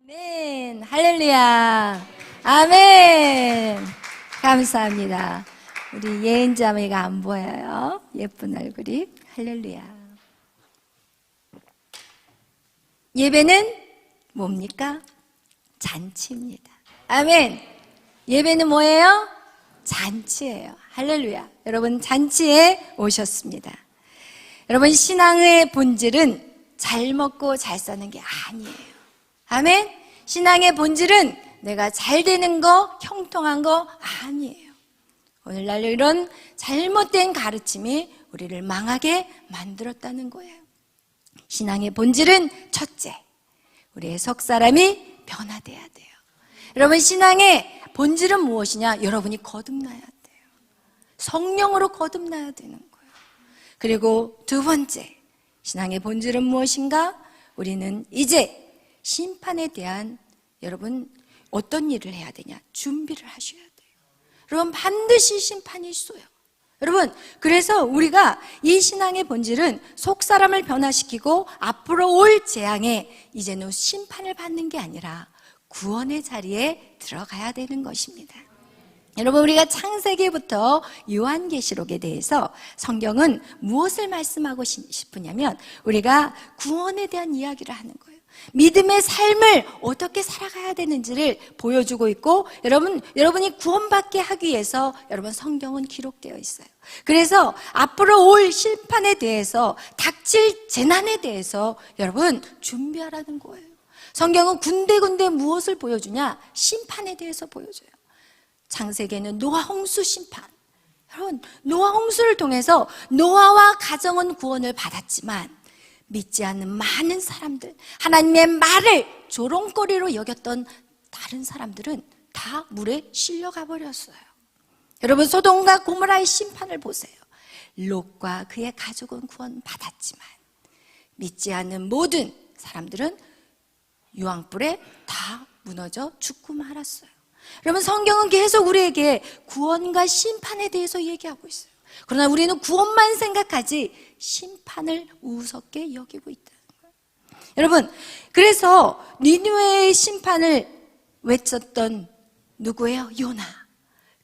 아멘. 할렐루야. 아멘. 감사합니다. 우리 예은자매가 안 보여요. 예쁜 얼굴이. 할렐루야. 예배는 뭡니까? 잔치입니다. 아멘. 예배는 뭐예요? 잔치예요. 할렐루야. 여러분, 잔치에 오셨습니다. 여러분, 신앙의 본질은 잘 먹고 잘 사는 게 아니에요. 아멘. 신앙의 본질은 내가 잘 되는 거, 형통한 거 아니에요. 오늘날 이런 잘못된 가르침이 우리를 망하게 만들었다는 거예요. 신앙의 본질은 첫째, 우리의 속 사람이 변화돼야 돼요. 여러분, 신앙의 본질은 무엇이냐? 여러분이 거듭나야 돼요. 성령으로 거듭나야 되는 거예요. 그리고 두 번째, 신앙의 본질은 무엇인가? 우리는 이제 심판에 대한, 여러분, 어떤 일을 해야 되냐? 준비를 하셔야 돼요. 여러분, 반드시 심판이 있어요. 여러분, 그래서 우리가 이 신앙의 본질은 속 사람을 변화시키고 앞으로 올 재앙에 이제는 심판을 받는 게 아니라 구원의 자리에 들어가야 되는 것입니다. 여러분, 우리가 창세기부터 요한계시록에 대해서 성경은 무엇을 말씀하고 싶으냐면 우리가 구원에 대한 이야기를 하는 거예요. 믿음의 삶을 어떻게 살아가야 되는지를 보여주고 있고, 여러분이 구원받게 하기 위해서 여러분 성경은 기록되어 있어요. 그래서 앞으로 올 심판에 대해서, 닥칠 재난에 대해서 여러분 준비하라는 거예요. 성경은 군데군데 무엇을 보여주냐? 심판에 대해서 보여줘요. 창세기에는 노아 홍수 심판. 여러분, 노아 홍수를 통해서 노아와 가정은 구원을 받았지만 믿지 않는 많은 사람들, 하나님의 말을 조롱거리로 여겼던 다른 사람들은 다 물에 실려가 버렸어요. 여러분, 소돔과 고모라의 심판을 보세요. 롯과 그의 가족은 구원 받았지만 믿지 않는 모든 사람들은 유황불에 다 무너져 죽고 말았어요. 여러분, 성경은 계속 우리에게 구원과 심판에 대해서 얘기하고 있어요. 그러나 우리는 구원만 생각하지 심판을 우습게 여기고 있다는 거예요. 여러분, 그래서 니느웨의 심판을 외쳤던 누구예요? 요나.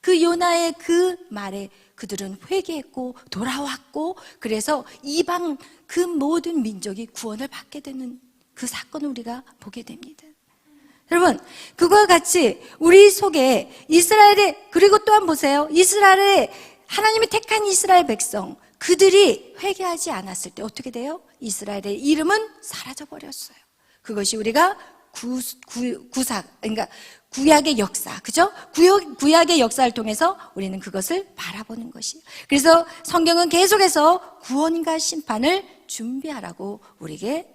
그 요나의 그 말에 그들은 회개했고 돌아왔고, 그래서 이방 그 모든 민족이 구원을 받게 되는 그 사건을 우리가 보게 됩니다. 여러분, 그와 같이 우리 속에 이스라엘의, 그리고 또한 보세요. 이스라엘의, 하나님이 택한 이스라엘 백성, 그들이 회개하지 않았을 때 어떻게 돼요? 이스라엘의 이름은 사라져 버렸어요. 그것이 우리가 그러니까 구약의 역사, 그죠? 구약의 역사를 통해서 우리는 그것을 바라보는 것이에요. 그래서 성경은 계속해서 구원과 심판을 준비하라고 우리에게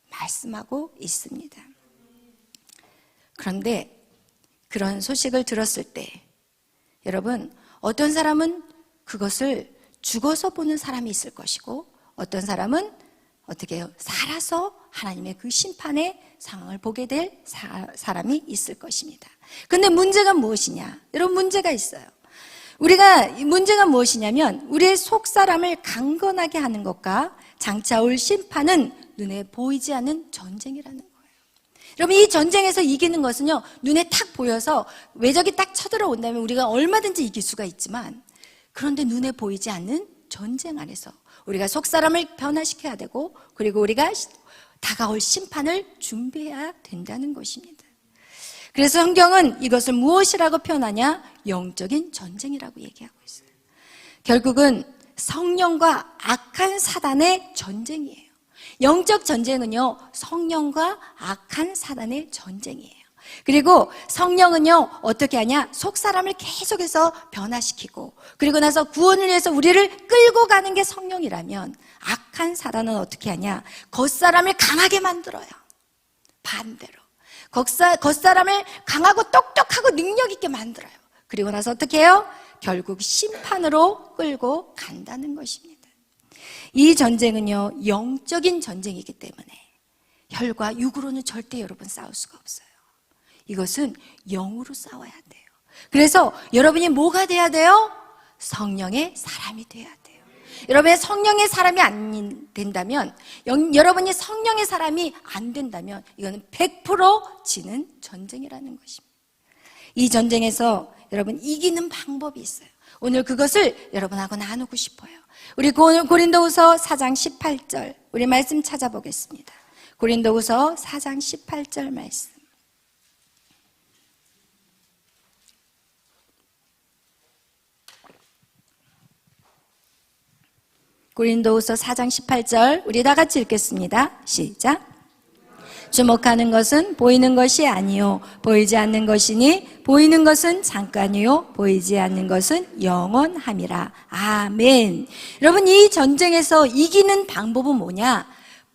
말씀하고 있습니다. 그런데 그런 소식을 들었을 때 여러분, 어떤 사람은 그것을 죽어서 보는 사람이 있을 것이고, 어떤 사람은 어떻게 해요? 살아서 하나님의 그 심판의 상황을 보게 될 사람이 있을 것입니다. 그런데 문제가 무엇이냐? 여러분, 문제가 있어요. 문제가 무엇이냐면 우리의 속 사람을 강건하게 하는 것과 장차 올 심판은 눈에 보이지 않는 전쟁이라는 거예요. 여러분, 이 전쟁에서 이기는 것은요, 눈에 탁 보여서 외적이 딱 쳐들어온다면 우리가 얼마든지 이길 수가 있지만, 그런데 눈에 보이지 않는 전쟁 안에서 우리가 속 사람을 변화시켜야 되고, 그리고 우리가 다가올 심판을 준비해야 된다는 것입니다. 그래서 성경은 이것을 무엇이라고 표현하냐? 영적인 전쟁이라고 얘기하고 있어요. 결국은 성령과 악한 사단의 전쟁이에요. 영적 전쟁은요, 성령과 악한 사단의 전쟁이에요. 그리고 성령은요, 어떻게 하냐? 속 사람을 계속해서 변화시키고, 그리고 나서 구원을 위해서 우리를 끌고 가는 게 성령이라면, 악한 사단은 어떻게 하냐? 겉사람을 강하게 만들어요. 반대로 겉사람을 강하고 똑똑하고 능력 있게 만들어요. 그리고 나서 어떻게 해요? 결국 심판으로 끌고 간다는 것입니다. 이 전쟁은요, 영적인 전쟁이기 때문에 혈과 육으로는 절대 여러분 싸울 수가 없어요. 이것은 영으로 싸워야 돼요. 그래서 여러분이 뭐가 돼야 돼요? 성령의 사람이 돼야 돼요. 여러분의 성령의 사람이 안 된다면, 여러분이 성령의 사람이 안 된다면 이거는 100% 지는 전쟁이라는 것입니다. 이 전쟁에서 여러분 이기는 방법이 있어요. 오늘 그것을 여러분하고 나누고 싶어요. 우리 고린도후서 4장 18절 우리 말씀 찾아보겠습니다. 고린도후서 4장 18절 말씀. 고린도후서 4장 18절 우리 다 같이 읽겠습니다. 시작. 주목하는 것은 보이는 것이 아니요 보이지 않는 것이니 보이는 것은 잠깐이요 보이지 않는 것은 영원함이라. 아멘. 여러분, 이 전쟁에서 이기는 방법은 뭐냐?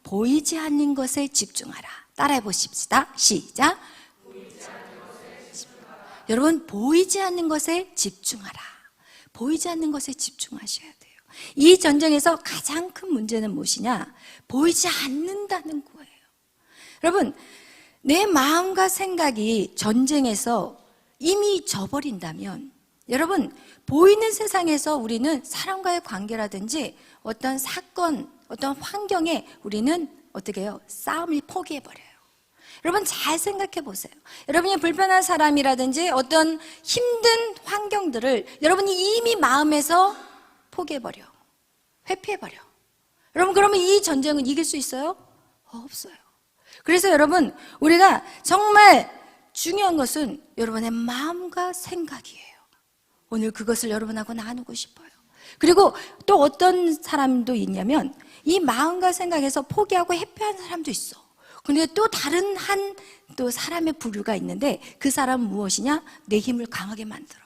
보이지 않는 것에 집중하라. 따라해 보십시다. 시작. 여러분, 보이지 않는 것에 집중하라. 보이지 않는 것에 집중하셔야 돼요. 이 전쟁에서 가장 큰 문제는 무엇이냐? 보이지 않는다는 거예요. 여러분, 내 마음과 생각이 전쟁에서 이미 져버린다면, 여러분, 보이는 세상에서 우리는 사람과의 관계라든지 어떤 사건, 어떤 환경에 우리는 어떻게 해요? 싸움을 포기해버려요. 여러분, 잘 생각해 보세요. 여러분이 불편한 사람이라든지 어떤 힘든 환경들을 여러분이 이미 마음에서 포기해버려. 회피해버려. 여러분, 그러면 이 전쟁은 이길 수 있어요? 없어요. 그래서 여러분, 우리가 정말 중요한 것은 여러분의 마음과 생각이에요. 오늘 그것을 여러분하고 나누고 싶어요. 그리고 또 어떤 사람도 있냐면 이 마음과 생각에서 포기하고 회피한 사람도 있어. 근데 또 다른 또 사람의 부류가 있는데 그 사람은 무엇이냐? 내 힘을 강하게 만들어.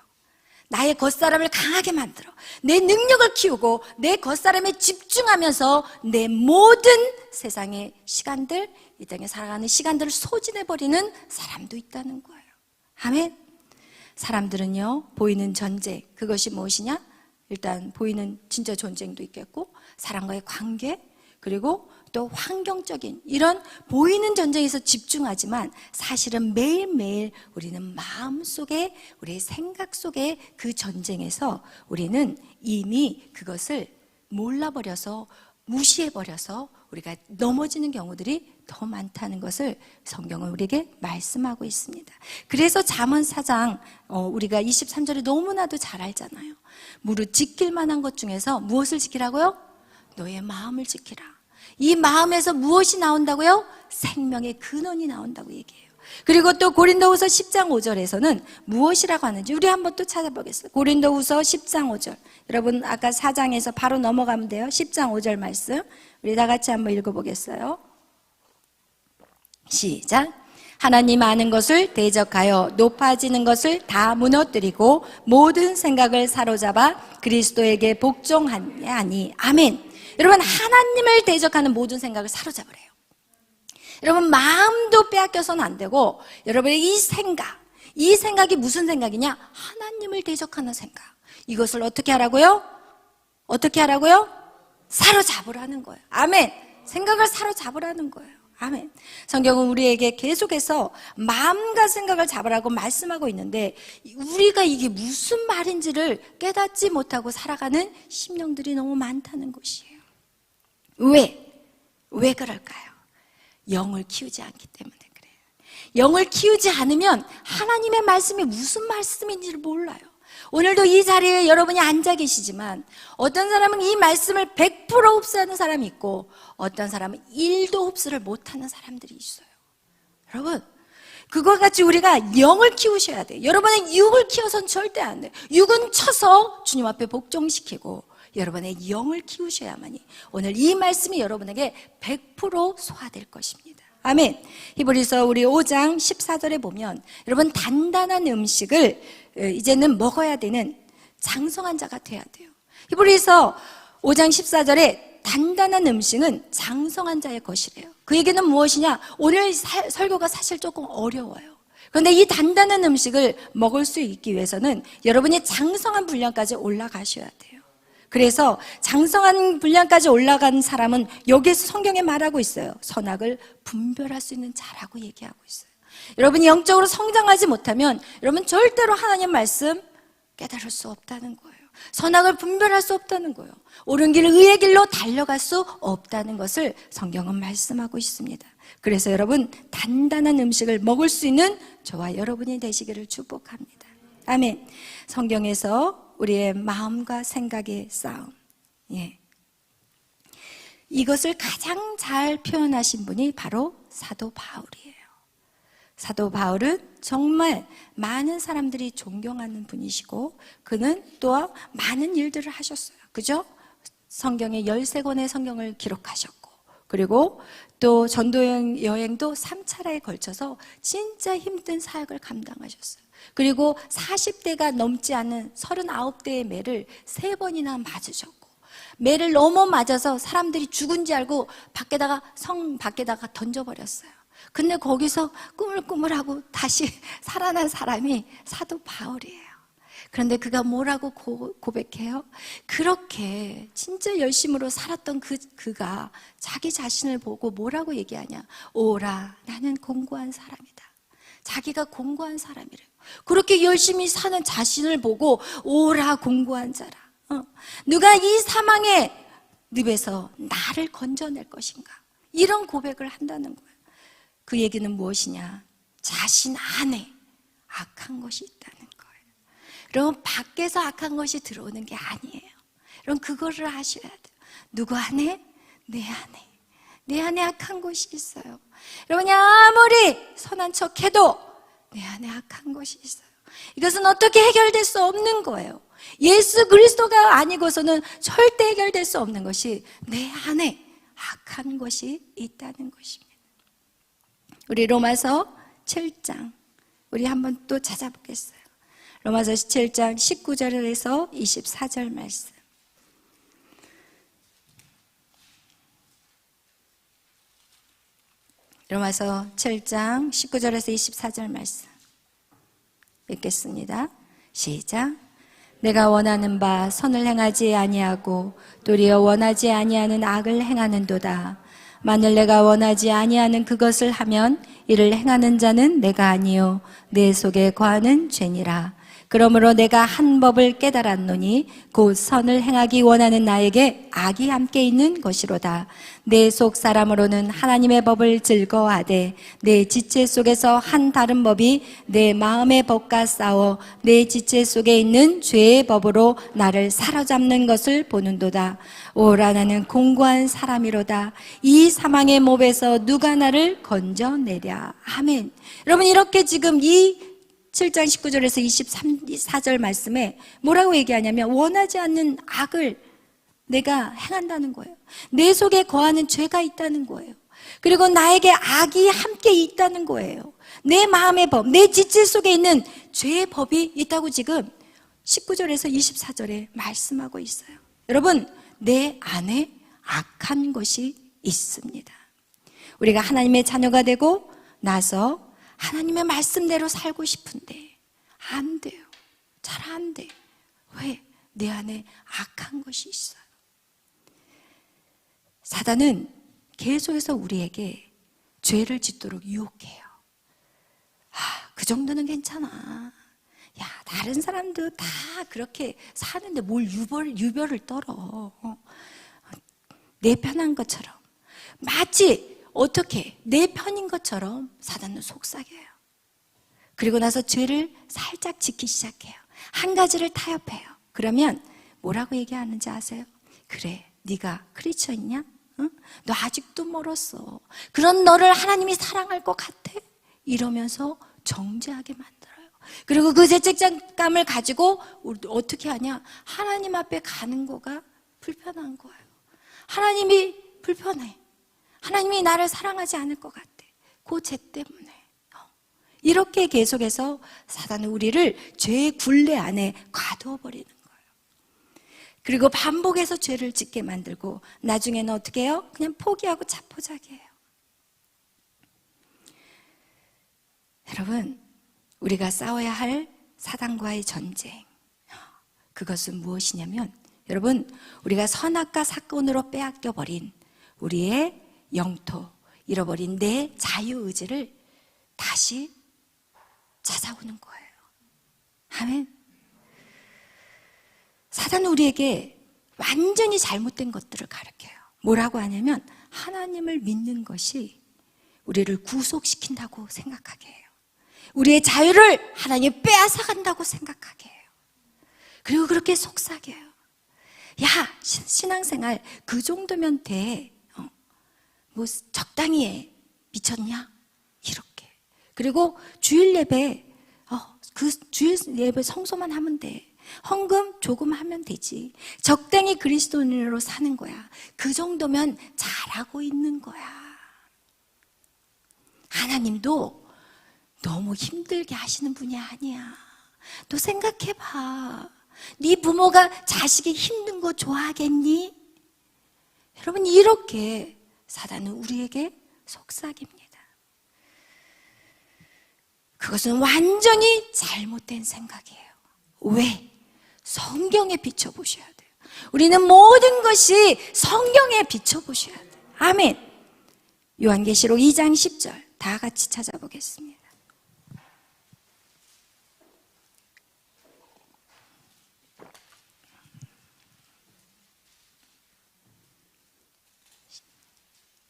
나의 겉사람을 강하게 만들어. 내 능력을 키우고 내 겉사람에 집중하면서 내 모든 세상의 시간들, 이 땅에 살아가는 시간들을 소진해버리는 사람도 있다는 거예요. 아멘. 사람들은요, 보이는 전쟁, 그것이 무엇이냐? 일단 보이는 진짜 전쟁도 있겠고, 사람과의 관계, 그리고 또 환경적인 이런 보이는 전쟁에서 집중하지만 사실은 매일매일 우리는 마음속에, 우리의 생각 속에 그 전쟁에서 우리는 이미 그것을 몰라버려서, 무시해버려서 우리가 넘어지는 경우들이 더 많다는 것을 성경은 우리에게 말씀하고 있습니다. 그래서 잠언 4장 우리가 23절에 너무나도 잘 알잖아요. 무릇 지킬 만한 것 중에서 무엇을 지키라고요? 너의 마음을 지키라. 이 마음에서 무엇이 나온다고요? 생명의 근원이 나온다고 얘기해요. 그리고 또 고린도후서 10장 5절에서는 무엇이라고 하는지 우리 한번 또 찾아보겠습니다. 고린도후서 10장 5절. 여러분 아까 4장에서 바로 넘어가면 돼요. 10장 5절 말씀 우리 다 같이 한번 읽어보겠어요. 시작. 하나님 아는 것을 대적하여 높아지는 것을 다 무너뜨리고 모든 생각을 사로잡아 그리스도에게 복종하니. 아멘. 여러분, 하나님을 대적하는 모든 생각을 사로잡으래요. 여러분, 마음도 빼앗겨서는 안 되고, 여러분의 이 생각이 무슨 생각이냐? 하나님을 대적하는 생각. 이것을 어떻게 하라고요? 어떻게 하라고요? 사로잡으라는 거예요. 아멘. 생각을 사로잡으라는 거예요. 아멘. 성경은 우리에게 계속해서 마음과 생각을 잡으라고 말씀하고 있는데 우리가 이게 무슨 말인지를 깨닫지 못하고 살아가는 심령들이 너무 많다는 것이에요. 왜 그럴까요? 영을 키우지 않기 때문에 그래요. 영을 키우지 않으면 하나님의 말씀이 무슨 말씀인지를 몰라요. 오늘도 이 자리에 여러분이 앉아 계시지만 어떤 사람은 이 말씀을 100% 흡수하는 사람이 있고 어떤 사람은 1도 흡수를 못하는 사람들이 있어요. 여러분, 그거 같이 우리가 영을 키우셔야 돼요. 여러분의 육을 키워서는 절대 안 돼요. 육은 쳐서 주님 앞에 복종시키고 여러분의 영을 키우셔야만이 오늘 이 말씀이 여러분에게 100% 소화될 것입니다. 아멘. 히브리서 우리 5장 14절에 보면 여러분 단단한 음식을 이제는 먹어야 되는 장성한 자가 돼야 돼요. 히브리서 5장 14절에 단단한 음식은 장성한 자의 것이래요. 그 얘기는 무엇이냐? 오늘 설교가 사실 조금 어려워요. 그런데 이 단단한 음식을 먹을 수 있기 위해서는 여러분이 장성한 분량까지 올라가셔야 돼요. 그래서 장성한 분량까지 올라간 사람은 여기에서 성경에 말하고 있어요. 선악을 분별할 수 있는 자라고 얘기하고 있어요. 여러분이 영적으로 성장하지 못하면 여러분 절대로 하나님 말씀 깨달을 수 없다는 거예요. 선악을 분별할 수 없다는 거예요. 옳은 길, 의의 길로 달려갈 수 없다는 것을 성경은 말씀하고 있습니다. 그래서 여러분, 단단한 음식을 먹을 수 있는 저와 여러분이 되시기를 축복합니다. 아멘. 성경에서 우리의 마음과 생각의 싸움, 이것을 가장 잘 표현하신 분이 바로 사도 바울이에요. 사도 바울은 정말 많은 사람들이 존경하는 분이시고, 그는 또 많은 일들을 하셨어요. 그죠? 성경에 13권의 성경을 기록하셨고, 그리고 또 전도 여행도 3차례에 걸쳐서 진짜 힘든 사역을 감당하셨어요. 그리고 40대가 넘지 않은 39대의 매를 3번이나 맞으셨고, 매를 너무 맞아서 사람들이 죽은 줄 알고 성 밖에다가 던져버렸어요. 근데 거기서 꾸물꾸물하고 다시 살아난 사람이 사도 바울이에요. 그런데 그가 뭐라고 고백해요? 그렇게 진짜 열심으로 살았던 그가 자기 자신을 보고 뭐라고 얘기하냐? 오라, 나는 공고한 사람이다. 자기가 공고한 사람이래요. 그렇게 열심히 사는 자신을 보고 오라, 공고한 자라. 누가 이 사망의 늪에서 나를 건져낼 것인가? 이런 고백을 한다는 거예요. 그 얘기는 무엇이냐? 자신 안에 악한 것이 있다는 거예요. 여러분, 밖에서 악한 것이 들어오는 게 아니에요. 여러분, 그거를 아셔야 돼요. 누구 안에? 내 안에. 내 안에 악한 것이 있어요. 여러분이 아무리 선한 척해도 내 안에 악한 것이 있어요. 이것은 어떻게 해결될 수 없는 거예요. 예수 그리스도가 아니고서는 절대 해결될 수 없는 것이 내 안에 악한 것이 있다는 것입니다. 우리 로마서 7장 우리 한번 또 찾아보겠어요. 로마서 7장 19절에서 24절 말씀. 로마서 7장 19절에서 24절 말씀 읽겠습니다. 시작. 내가 원하는 바 선을 행하지 아니하고 도리어 원하지 아니하는 악을 행하는도다. 만일 내가 원하지 아니하는 그것을 하면 이를 행하는 자는 내가 아니요 내 속에 거하는 죄니라. 그러므로 내가 한 법을 깨달았노니 곧 선을 행하기 원하는 나에게 악이 함께 있는 것이로다. 내 속 사람으로는 하나님의 법을 즐거워하되 내 지체 속에서 한 다른 법이 내 마음의 법과 싸워 내 지체 속에 있는 죄의 법으로 나를 사로잡는 것을 보는도다. 오라, 나는 공고한 사람이로다. 이 사망의 몹에서 누가 나를 건져내랴. 아멘. 여러분, 이렇게 지금 이 7장 19절에서 24절 말씀에 뭐라고 얘기하냐면 원하지 않는 악을 내가 행한다는 거예요. 내 속에 거하는 죄가 있다는 거예요. 그리고 나에게 악이 함께 있다는 거예요. 내 마음의 법, 내 지체 속에 있는 죄의 법이 있다고 지금 19절에서 24절에 말씀하고 있어요. 여러분, 내 안에 악한 것이 있습니다. 우리가 하나님의 자녀가 되고 나서 하나님의 말씀대로 살고 싶은데 안 돼요. 잘 안 돼. 왜? 내 안에 악한 것이 있어요. 사단은 계속해서 우리에게 죄를 짓도록 유혹해요. 그 정도는 괜찮아. 야, 다른 사람도 다 그렇게 사는데 뭘 유별을 떨어. 내 편한 것처럼. 마치 어떻게 내 편인 것처럼 사단은 속삭여요. 그리고 나서 죄를 살짝 짓기 시작해요. 한 가지를 타협해요. 그러면 뭐라고 얘기하는지 아세요? 그래, 네가 크리스천이냐? 응? 너 아직도 멀었어. 그런 너를 하나님이 사랑할 것 같아? 이러면서 정죄하게 만들어요. 그리고 그 죄책감을 가지고 어떻게 하냐? 하나님 앞에 가는 거가 불편한 거예요. 하나님이 불편해. 하나님이 나를 사랑하지 않을 것 같아. 그 죄 때문에. 이렇게 계속해서 사단은 우리를 죄의 굴레 안에 가두어 버리는 거예요. 그리고 반복해서 죄를 짓게 만들고 나중에는 어떻게 해요? 그냥 포기하고 자포자기해요. 여러분, 우리가 싸워야 할 사단과의 전쟁, 그것은 무엇이냐면 여러분, 우리가 선악과 사건으로 빼앗겨버린 우리의 영토, 잃어버린 내 자유의지를 다시 찾아오는 거예요. 아멘. 사단은 우리에게 완전히 잘못된 것들을 가르쳐요. 뭐라고 하냐면 하나님을 믿는 것이 우리를 구속시킨다고 생각하게 해요. 우리의 자유를 하나님이 빼앗아간다고 생각하게 해요. 그리고 그렇게 속삭여요. 야, 신앙생활 그 정도면 돼. 뭐 적당히 해. 미쳤냐? 이렇게. 그리고 주일 예배, 그 주일 예배 성소만 하면 돼. 헌금 조금 하면 되지. 적당히 그리스도인으로 사는 거야. 그 정도면 잘하고 있는 거야. 하나님도 너무 힘들게 하시는 분이 아니야. 너 생각해봐. 네 부모가 자식이 힘든 거 좋아하겠니? 여러분, 이렇게 사단은 우리에게 속삭입니다. 그것은 완전히 잘못된 생각이에요. 왜? 성경에 비춰보셔야 돼요. 우리는 모든 것이 성경에 비춰보셔야 돼요. 아멘. 요한계시록 2장 10절 다 같이 찾아보겠습니다.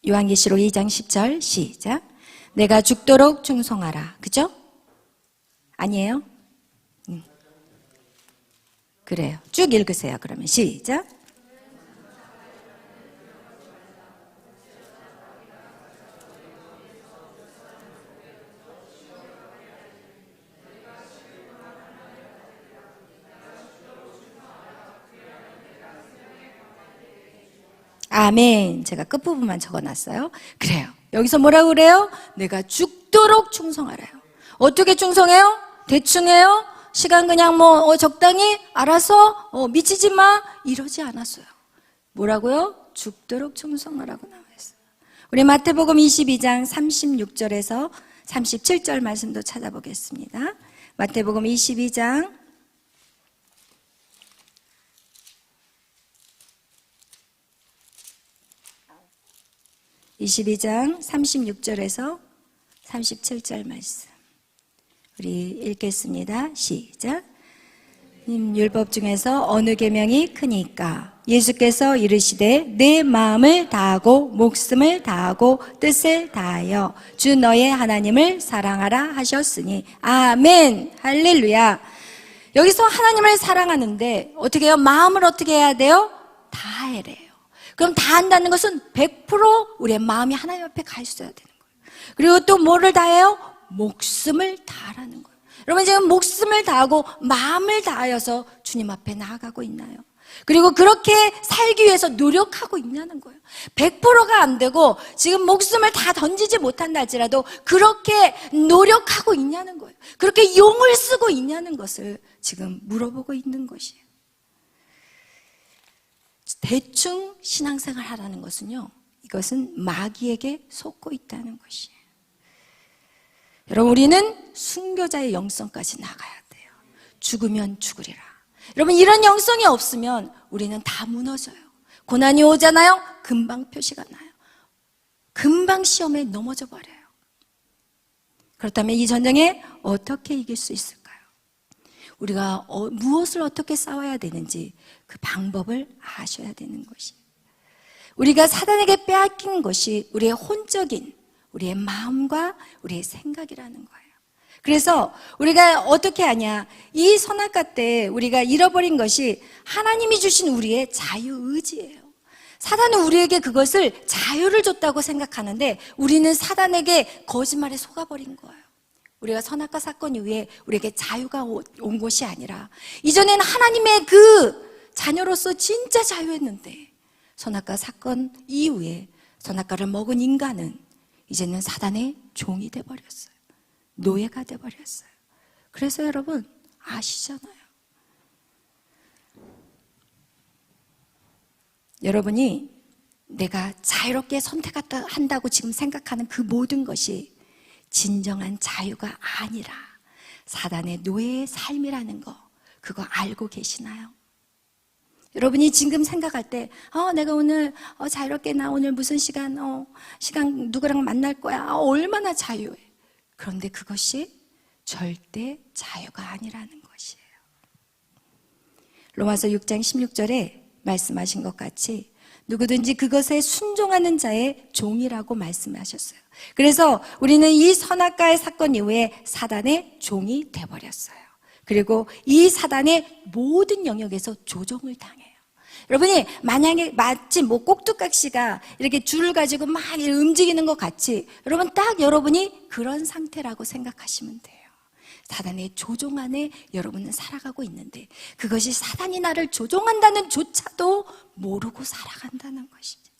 요한계시록 2장 10절 시작. 내가 죽도록 충성하라. 그죠? 아니에요? 그래요. 쭉 읽으세요. 그러면 시작. 아멘. 제가 끝부분만 적어놨어요. 그래요. 여기서 뭐라고 그래요? 내가 죽도록 충성하래요. 어떻게 충성해요? 대충 해요? 시간 그냥 뭐 적당히 알아서 미치지 마 이러지 않았어요. 뭐라고요? 죽도록 충성하라고 나와 있어요. 우리 마태복음 22장 36절에서 37절 말씀도 찾아보겠습니다. 마태복음 22장 36절에서 37절 말씀 우리 읽겠습니다. 시작. 율법 중에서 어느 계명이 크니까? 예수께서 이르시되 내 마음을 다하고 목숨을 다하고 뜻을 다하여 주 너의 하나님을 사랑하라 하셨으니. 아멘. 할렐루야. 여기서 하나님을 사랑하는데 어떻게 해요? 마음을 어떻게 해야 돼요? 다해래요. 그럼 다한다는 것은 100% 우리의 마음이 하나님 앞에 가 있어야 되는 거예요. 그리고 또 뭐를 다해요? 목숨을 다하라는 거예요. 여러분 지금 목숨을 다하고 마음을 다하여서 주님 앞에 나아가고 있나요? 그리고 그렇게 살기 위해서 노력하고 있냐는 거예요. 100%가 안 되고 지금 목숨을 다 던지지 못한다 할지라도 그렇게 노력하고 있냐는 거예요. 그렇게 용을 쓰고 있냐는 것을 지금 물어보고 있는 것이에요. 대충 신앙생활 하라는 것은요, 이것은 마귀에게 속고 있다는 것이에요. 여러분 우리는 순교자의 영성까지 나가야 돼요. 죽으면 죽으리라. 여러분 이런 영성이 없으면 우리는 다 무너져요. 고난이 오잖아요. 금방 표시가 나요. 금방 시험에 넘어져 버려요. 그렇다면 이 전쟁에 어떻게 이길 수 있을까요? 우리가 무엇을 어떻게 싸워야 되는지 그 방법을 아셔야 되는 것이에요. 우리가 사단에게 빼앗긴 것이 우리의 혼적인 우리의 마음과 우리의 생각이라는 거예요. 그래서 우리가 어떻게 하냐, 이 선악과 때 우리가 잃어버린 것이 하나님이 주신 우리의 자유의지예요. 사단은 우리에게 그것을 자유를 줬다고 생각하는데 우리는 사단에게 거짓말에 속아버린 거예요. 우리가 선악과 사건 이후에 우리에게 자유가 온 것이 아니라 이전에는 하나님의 그 자녀로서 진짜 자유했는데 선악과 사건 이후에 선악과를 먹은 인간은 이제는 사단의 종이 돼버렸어요. 노예가 돼버렸어요. 그래서 여러분 아시잖아요. 여러분이 내가 자유롭게 선택한다고 지금 생각하는 그 모든 것이 진정한 자유가 아니라 사단의 노예의 삶이라는 거, 그거 알고 계시나요? 여러분이 지금 생각할 때 내가 오늘 자유롭게 나 오늘 무슨 시간 누구랑 만날 거야, 얼마나 자유해. 그런데 그것이 절대 자유가 아니라는 것이에요. 로마서 6장 16절에 말씀하신 것 같이 누구든지 그것에 순종하는 자의 종이라고 말씀하셨어요. 그래서 우리는 이 선악과의 사건 이후에 사단의 종이 돼버렸어요. 그리고 이 사단의 모든 영역에서 조종을 당해요. 여러분이 만약에 마치 꼭두각시가 이렇게 줄을 가지고 막 움직이는 것 같이 여러분 딱 여러분이 그런 상태라고 생각하시면 돼요. 사단의 조종 안에 여러분은 살아가고 있는데 그것이 사단이 나를 조종한다는 조차도 모르고 살아간다는 것입니다.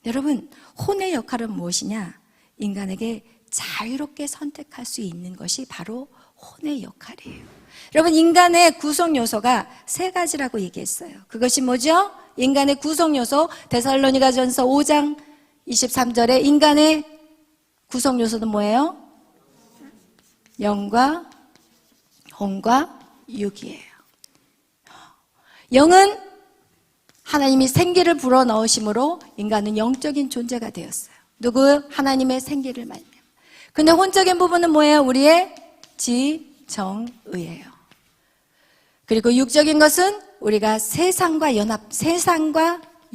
여러분, 혼의 역할은 무엇이냐? 인간에게 자유롭게 선택할 수 있는 것이 바로 혼의 역할이에요. 여러분, 인간의 구성 요소가 세 가지라고 얘기했어요. 그것이 뭐죠? 인간의 구성 요소, 데살로니가전서 5장 23절에 인간의 구성 요소는 뭐예요? 영과 혼과 육이에요. 영은 하나님이 생기를 불어넣으심으로 인간은 영적인 존재가 되었어요. 누구? 하나님의 생기를 말미암아. 근데 혼적인 부분은 뭐예요? 우리의 지, 정, 의예요. 그리고 육적인 것은 우리가 세상과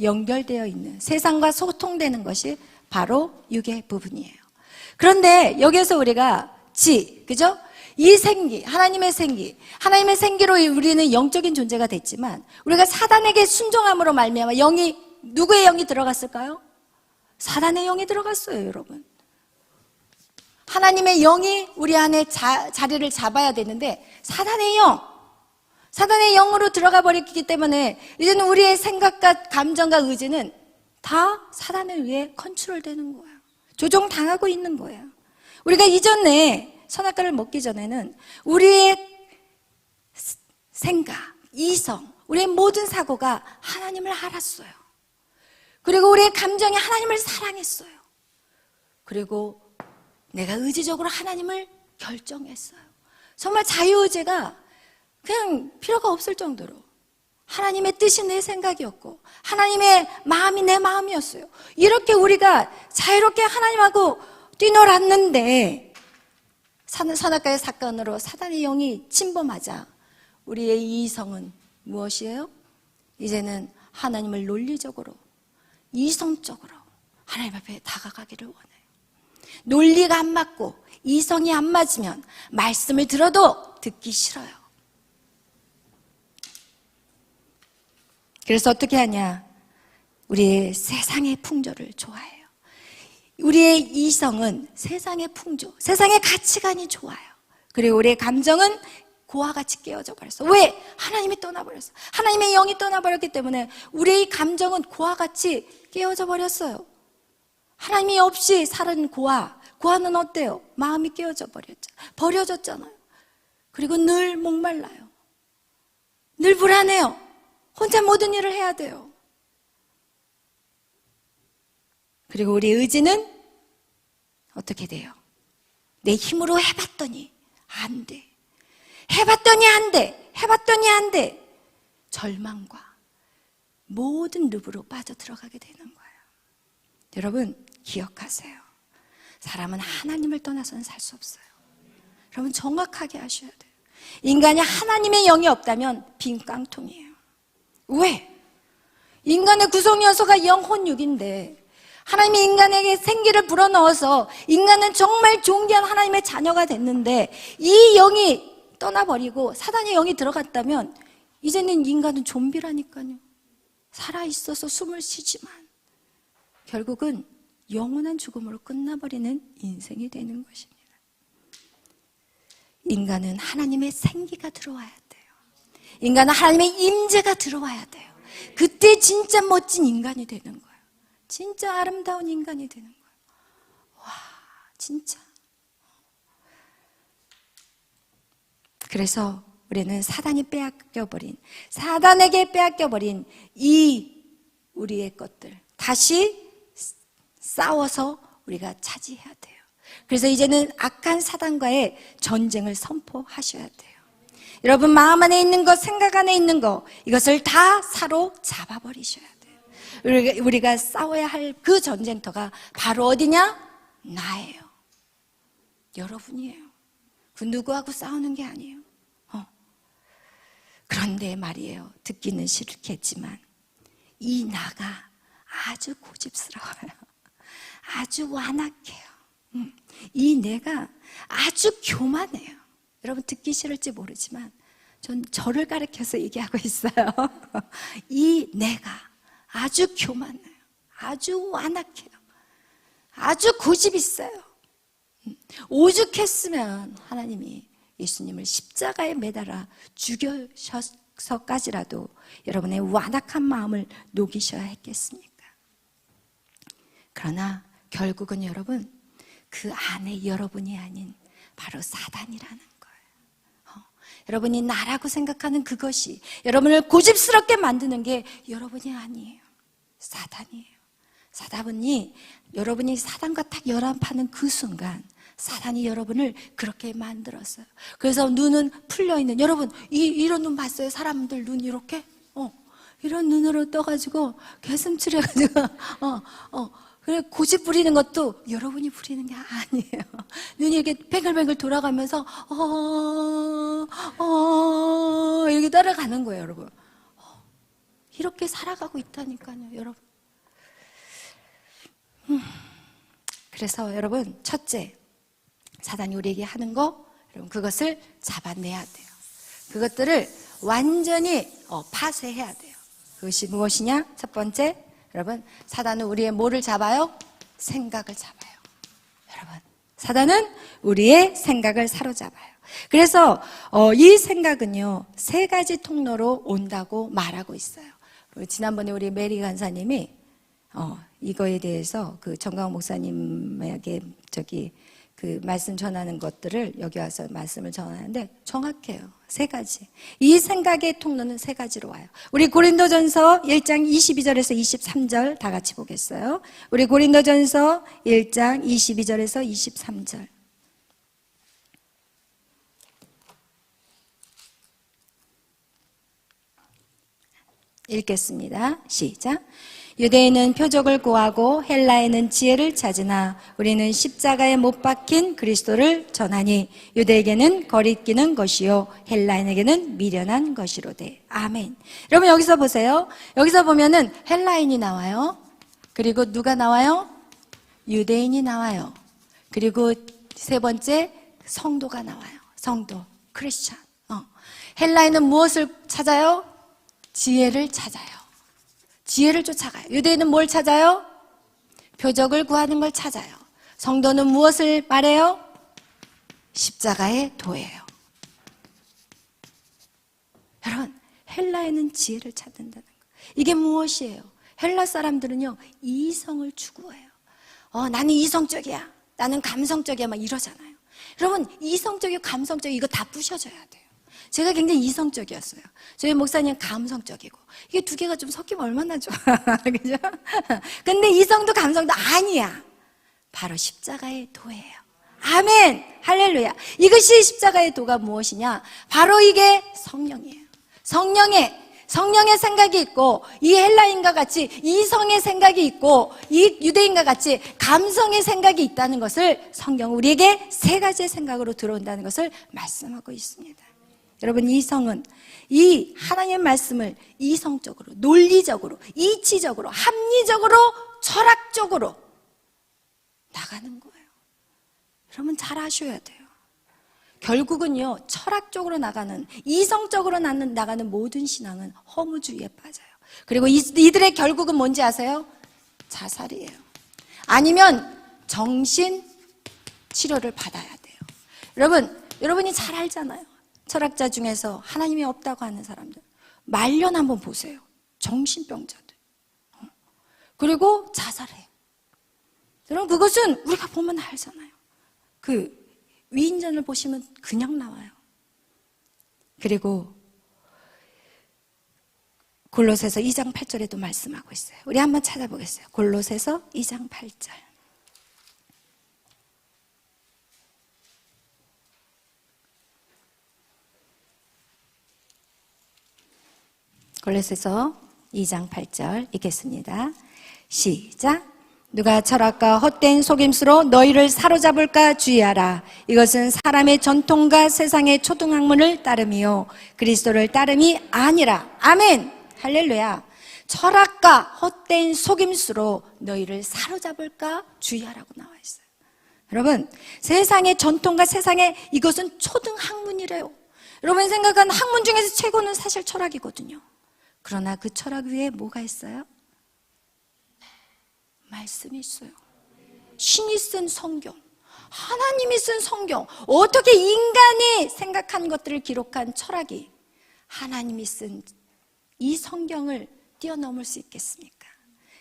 연결되어 있는, 세상과 소통되는 것이 바로 육의 부분이에요. 그런데 여기에서 우리가 그죠? 이 생기, 하나님의 생기로 우리는 영적인 존재가 됐지만 우리가 사단에게 순종함으로 말미암아 누구의 영이 들어갔을까요? 사단의 영이 들어갔어요, 여러분. 하나님의 영이 우리 안에 자리를 잡아야 되는데 사단의 영으로 들어가 버렸기 때문에 이제는 우리의 생각과 감정과 의지는 다 사단에 의해 컨트롤되는 거예요. 조종당하고 있는 거예요. 우리가 이전에 선악과를 먹기 전에는 우리의 생각, 이성, 우리의 모든 사고가 하나님을 알았어요. 그리고 우리의 감정이 하나님을 사랑했어요. 그리고 내가 의지적으로 하나님을 결정했어요. 정말 자유의지가 그냥 필요가 없을 정도로 하나님의 뜻이 내 생각이었고 하나님의 마음이 내 마음이었어요. 이렇게 우리가 자유롭게 하나님하고 뛰놀았는데 선악과의 사건으로 사단의 영이 침범하자 우리의 이성은 무엇이에요? 이제는 하나님을 논리적으로, 이성적으로 하나님 앞에 다가가기를 원해요. 논리가 안 맞고 이성이 안 맞으면 말씀을 들어도 듣기 싫어요. 그래서 어떻게 하냐? 우리의 세상의 풍조를 좋아해요. 우리의 이성은 세상의 풍조, 세상의 가치관이 좋아요. 그리고 우리의 감정은 고와 같이 깨어져 버렸어. 왜? 하나님이 떠나버렸어. 하나님의 영이 떠나버렸기 때문에 우리의 감정은 고와 같이 깨어져 버렸어요. 하나님이 없이 사는 고아는 어때요? 마음이 깨어져 버려졌잖아요. 그리고 늘 목말라요. 늘 불안해요. 혼자 모든 일을 해야 돼요. 그리고 우리 의지는 어떻게 돼요? 내 힘으로 해봤더니 안 돼. 해봤더니 안 돼. 절망과 모든 늪으로 빠져들어가게 되는 거예요. 여러분 기억하세요. 사람은 하나님을 떠나서는 살 수 없어요. 여러분 정확하게 하셔야 돼요. 인간이 하나님의 영이 없다면 빈 깡통이에요. 왜? 인간의 구성 요소가 영혼 육인데 하나님이 인간에게 생기를 불어넣어서 인간은 정말 존귀한 하나님의 자녀가 됐는데 이 영이 떠나버리고 사단의 영이 들어갔다면 이제는 인간은 좀비라니까요. 살아있어서 숨을 쉬지만 결국은 영원한 죽음으로 끝나버리는 인생이 되는 것입니다. 인간은 하나님의 생기가 들어와야 돼요. 인간은 하나님의 임재가 들어와야 돼요. 그때 진짜 멋진 인간이 되는 거예요. 진짜 아름다운 인간이 되는 거예요. 와, 진짜. 그래서 우리는 사단에게 빼앗겨버린 이 우리의 것들 다시 싸워서 우리가 차지해야 돼요. 그래서 이제는 악한 사단과의 전쟁을 선포하셔야 돼요. 여러분 마음 안에 있는 것, 생각 안에 있는 것 이것을 다 사로잡아버리셔야 돼요. 우리가 싸워야 할 그 전쟁터가 바로 어디냐? 나예요. 여러분이에요. 그 누구하고 싸우는 게 아니에요. 그런데 말이에요, 듣기는 싫겠지만 이 나가 아주 고집스러워요. 아주 완악해요. 이 내가 아주 교만해요. 여러분 듣기 싫을지 모르지만 전 저를 가리켜서 얘기하고 있어요. 이 내가 아주 교만해요. 아주 완악해요. 아주 고집 있어요. 오죽했으면 하나님이 예수님을 십자가에 매달아 죽여서까지라도 여러분의 완악한 마음을 녹이셔야 했겠습니까? 그러나 결국은 여러분, 그 안에 여러분이 아닌 바로 사단이라는 거예요. 여러분이 나라고 생각하는 그것이 여러분을 고집스럽게 만드는 게 여러분이 아니에요. 사단이에요. 사단이 여러분이 사단과 딱 열합하는 그 순간 사단이 여러분을 그렇게 만들었어요. 그래서 눈은 풀려있는, 여러분 이런 눈 봤어요? 사람들 눈 이렇게? 이런 눈으로 떠가지고 개슴츠레가지고 그래 고집 부리는 것도 여러분이 부리는 게 아니에요. 눈이 이렇게 뱅글뱅글 돌아가면서 이렇게 따라가는 거예요, 여러분. 이렇게 살아가고 있다니까요, 여러분. 그래서 여러분, 첫째, 사단이 우리에게 하는 거, 여러분 그것을 잡아내야 돼요. 그것들을 완전히 파쇄해야 돼요. 그것이 무엇이냐? 첫 번째, 여러분, 사단은 우리의 뭐를 잡아요? 생각을 잡아요. 여러분, 사단은 우리의 생각을 사로잡아요. 그래서 이 생각은요, 세 가지 통로로 온다고 말하고 있어요. 지난번에 우리 메리 간사님이 이거에 대해서 그 정강 목사님에게 그 말씀 전하는 것들을 여기 와서 말씀을 전하는데 정확해요. 세 가지. 이 생각의 통로는 세 가지로 와요. 우리 고린도전서 1장 22절에서 23절 다 같이 보겠어요. 우리 고린도전서 1장 22절에서 23절. 읽겠습니다. 시작. 유대인은 표적을 구하고 헬라인은 지혜를 찾으나 우리는 십자가에 못 박힌 그리스도를 전하니 유대에게는 거리끼는 것이요 헬라인에게는 미련한 것이로되. 아멘. 여러분 여기서 보세요. 여기서 보면은 헬라인이 나와요. 그리고 누가 나와요? 유대인이 나와요. 그리고 세 번째 성도가 나와요. 성도, 크리스찬. 헬라인은 무엇을 찾아요? 지혜를 찾아요. 지혜를 쫓아가요. 유대인은 뭘 찾아요? 표적을 구하는 걸 찾아요. 성도는 무엇을 말해요? 십자가의 도예요. 여러분, 헬라에는 지혜를 찾는다는 거예요. 이게 무엇이에요? 헬라 사람들은요, 이성을 추구해요. 나는 이성적이야. 나는 감성적이야. 막 이러잖아요. 여러분, 이성적이고 감성적이고 이거 다 부셔져야 돼요. 제가 굉장히 이성적이었어요. 저희 목사님 감성적이고. 이게 두 개가 좀 섞이면 얼마나 좋아. 그죠? 근데 이성도 감성도 아니야. 바로 십자가의 도예요. 아멘! 할렐루야. 이것이 십자가의 도가 무엇이냐? 바로 이게 성령이에요. 성령의 생각이 있고, 이 헬라인과 같이 이성의 생각이 있고, 이 유대인과 같이 감성의 생각이 있다는 것을 성경은 우리에게 세 가지의 생각으로 들어온다는 것을 말씀하고 있습니다. 여러분, 이성은 이 하나님의 말씀을 이성적으로, 논리적으로, 이치적으로, 합리적으로, 철학적으로 나가는 거예요. 여러분 잘 아셔야 돼요. 결국은요, 철학적으로 나가는, 이성적으로 나가는 모든 신앙은 허무주의에 빠져요. 그리고 이들의 결국은 뭔지 아세요? 자살이에요. 아니면 정신 치료를 받아야 돼요. 여러분이 잘 알잖아요. 철학자 중에서 하나님이 없다고 하는 사람들, 말년 한번 보세요. 정신병자들. 그리고 자살해요. 여러분, 그것은 우리가 보면 알잖아요. 그 위인전을 보시면 그냥 나와요. 그리고 골로새서 2장 8절에도 말씀하고 있어요. 우리 한번 찾아보겠어요. 골로새서 2장 8절. 골로새서 2장 8절 읽겠습니다. 시작. 누가 철학과 헛된 속임수로 너희를 사로잡을까 주의하라. 이것은 사람의 전통과 세상의 초등학문을 따름이요 그리스도를 따름이 아니라. 아멘. 할렐루야. 철학과 헛된 속임수로 너희를 사로잡을까 주의하라고 나와 있어요. 여러분, 세상의 전통과 세상의 이것은 초등학문이래요. 여러분 생각한 학문 중에서 최고는 사실 철학이거든요. 그러나 그 철학 위에 뭐가 있어요? 말씀이 있어요. 신이 쓴 성경, 하나님이 쓴 성경. 어떻게 인간이 생각한 것들을 기록한 철학이 하나님이 쓴 이 성경을 뛰어넘을 수 있겠습니까?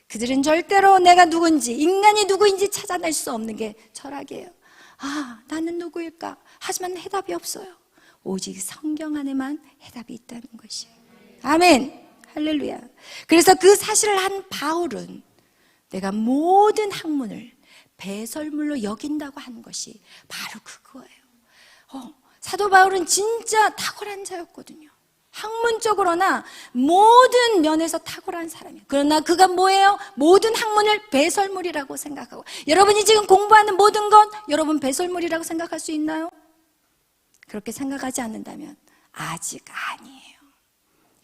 그들은 절대로 내가 누군지, 인간이 누구인지 찾아낼 수 없는 게 철학이에요. 아, 나는 누구일까? 하지만 해답이 없어요. 오직 성경 안에만 해답이 있다는 것이에요. 아멘. 할렐루야. 그래서 그 사실을 한 바울은 내가 모든 학문을 배설물로 여긴다고 하는 것이 바로 그거예요. 사도 바울은 진짜 탁월한 자였거든요. 학문적으로나 모든 면에서 탁월한 사람이에요. 그러나 그가 뭐예요? 모든 학문을 배설물이라고 생각하고. 여러분이 지금 공부하는 모든 건 여러분 배설물이라고 생각할 수 있나요? 그렇게 생각하지 않는다면 아직 아니에요.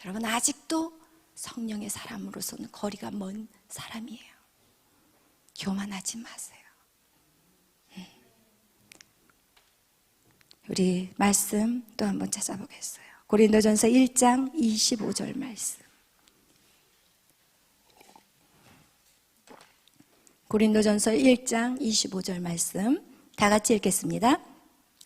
여러분 아직도 성령의 사람으로서는 거리가 먼 사람이에요. 교만하지 마세요. 우리 말씀 또 한번 찾아보겠어요. 고린도전서 1장 25절 말씀. 고린도전서 1장 25절 말씀 다 같이 읽겠습니다.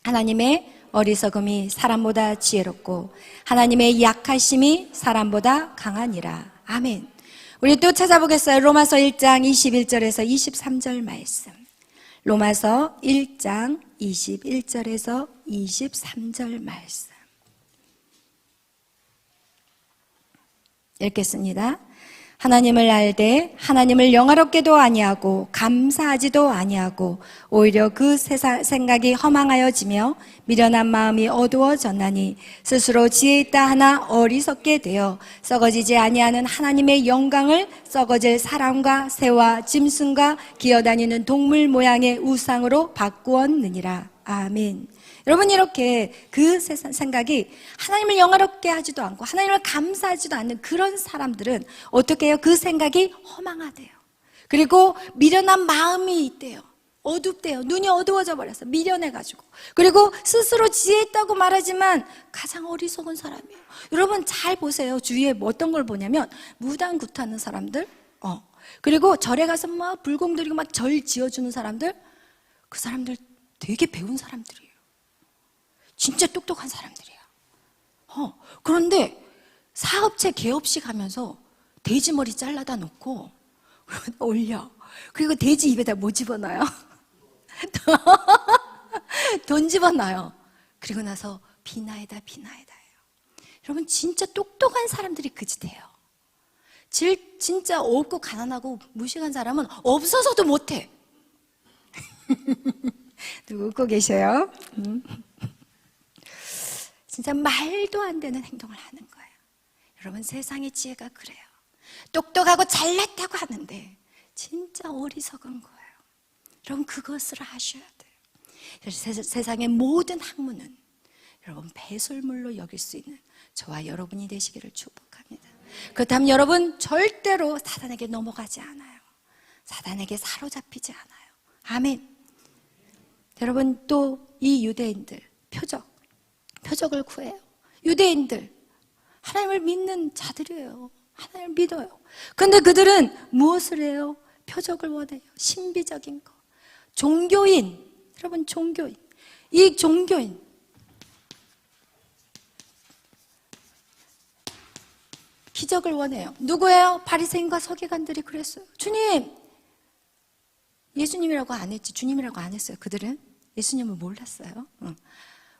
하나님의 어리석음이 사람보다 지혜롭고 하나님의 약하심이 사람보다 강하니라. 아멘. 우리 또 찾아보겠어요. 로마서 1장 21절에서 23절 말씀. 로마서 1장 21절에서 23절 말씀. 읽겠습니다. 하나님을 알되 하나님을 영화롭게도 아니하고 감사하지도 아니하고 오히려 그 생각이 허망하여지며 미련한 마음이 어두워졌나니 스스로 지혜 있다 하나 어리석게 되어 썩어지지 아니하는 하나님의 영광을 썩어질 사람과 새와 짐승과 기어다니는 동물 모양의 우상으로 바꾸었느니라. 아멘. 여러분 이렇게 그 생각이 하나님을 영화롭게 하지도 않고 하나님을 감사하지도 않는 그런 사람들은 어떻게 해요? 그 생각이 허망하대요. 그리고 미련한 마음이 있대요. 어둡대요. 눈이 어두워져 버렸어. 미련해가지고. 그리고 스스로 지혜 있다고 말하지만 가장 어리석은 사람이에요. 여러분 잘 보세요. 주위에 어떤 걸 보냐면 무당 굿하는 사람들, 그리고 절에 가서 막 불공 드리고 막 절 지어주는 사람들, 그 사람들 되게 배운 사람들이에요. 진짜 똑똑한 사람들이에요. 그런데 사업체 개업식 하면서 돼지 머리 잘라다 놓고 올려. 그리고 돼지 입에다 뭐 집어넣어요? 돈 집어넣어요. 그리고 나서 비나이다 비나이다 해요. 여러분 진짜 똑똑한 사람들이 그 짓해요. 진짜 없고 가난하고 무식한 사람은 없어서도 못해. 누구 웃고 계셔요? 진짜 말도 안 되는 행동을 하는 거예요. 여러분 세상의 지혜가 그래요. 똑똑하고 잘났다고 하는데 진짜 어리석은 거예요. 여러분 그것을 아셔야 돼요. 그래서 세상의 모든 학문은 여러분 배설물로 여길 수 있는 저와 여러분이 되시기를 축복합니다. 그렇다면 여러분 절대로 사단에게 넘어가지 않아요. 사단에게 사로잡히지 않아요. 아멘. 여러분 또 이 유대인들 표적을 구해요. 유대인들 하나님을 믿는 자들이에요. 하나님을 믿어요. 그런데 그들은 무엇을 해요? 표적을 원해요. 신비적인 거. 종교인, 여러분 종교인, 이 종교인 기적을 원해요. 누구예요? 바리새인과 서기관들이 그랬어요. 주님, 예수님이라고 안 했지. 주님이라고 안 했어요. 그들은 예수님을 몰랐어요.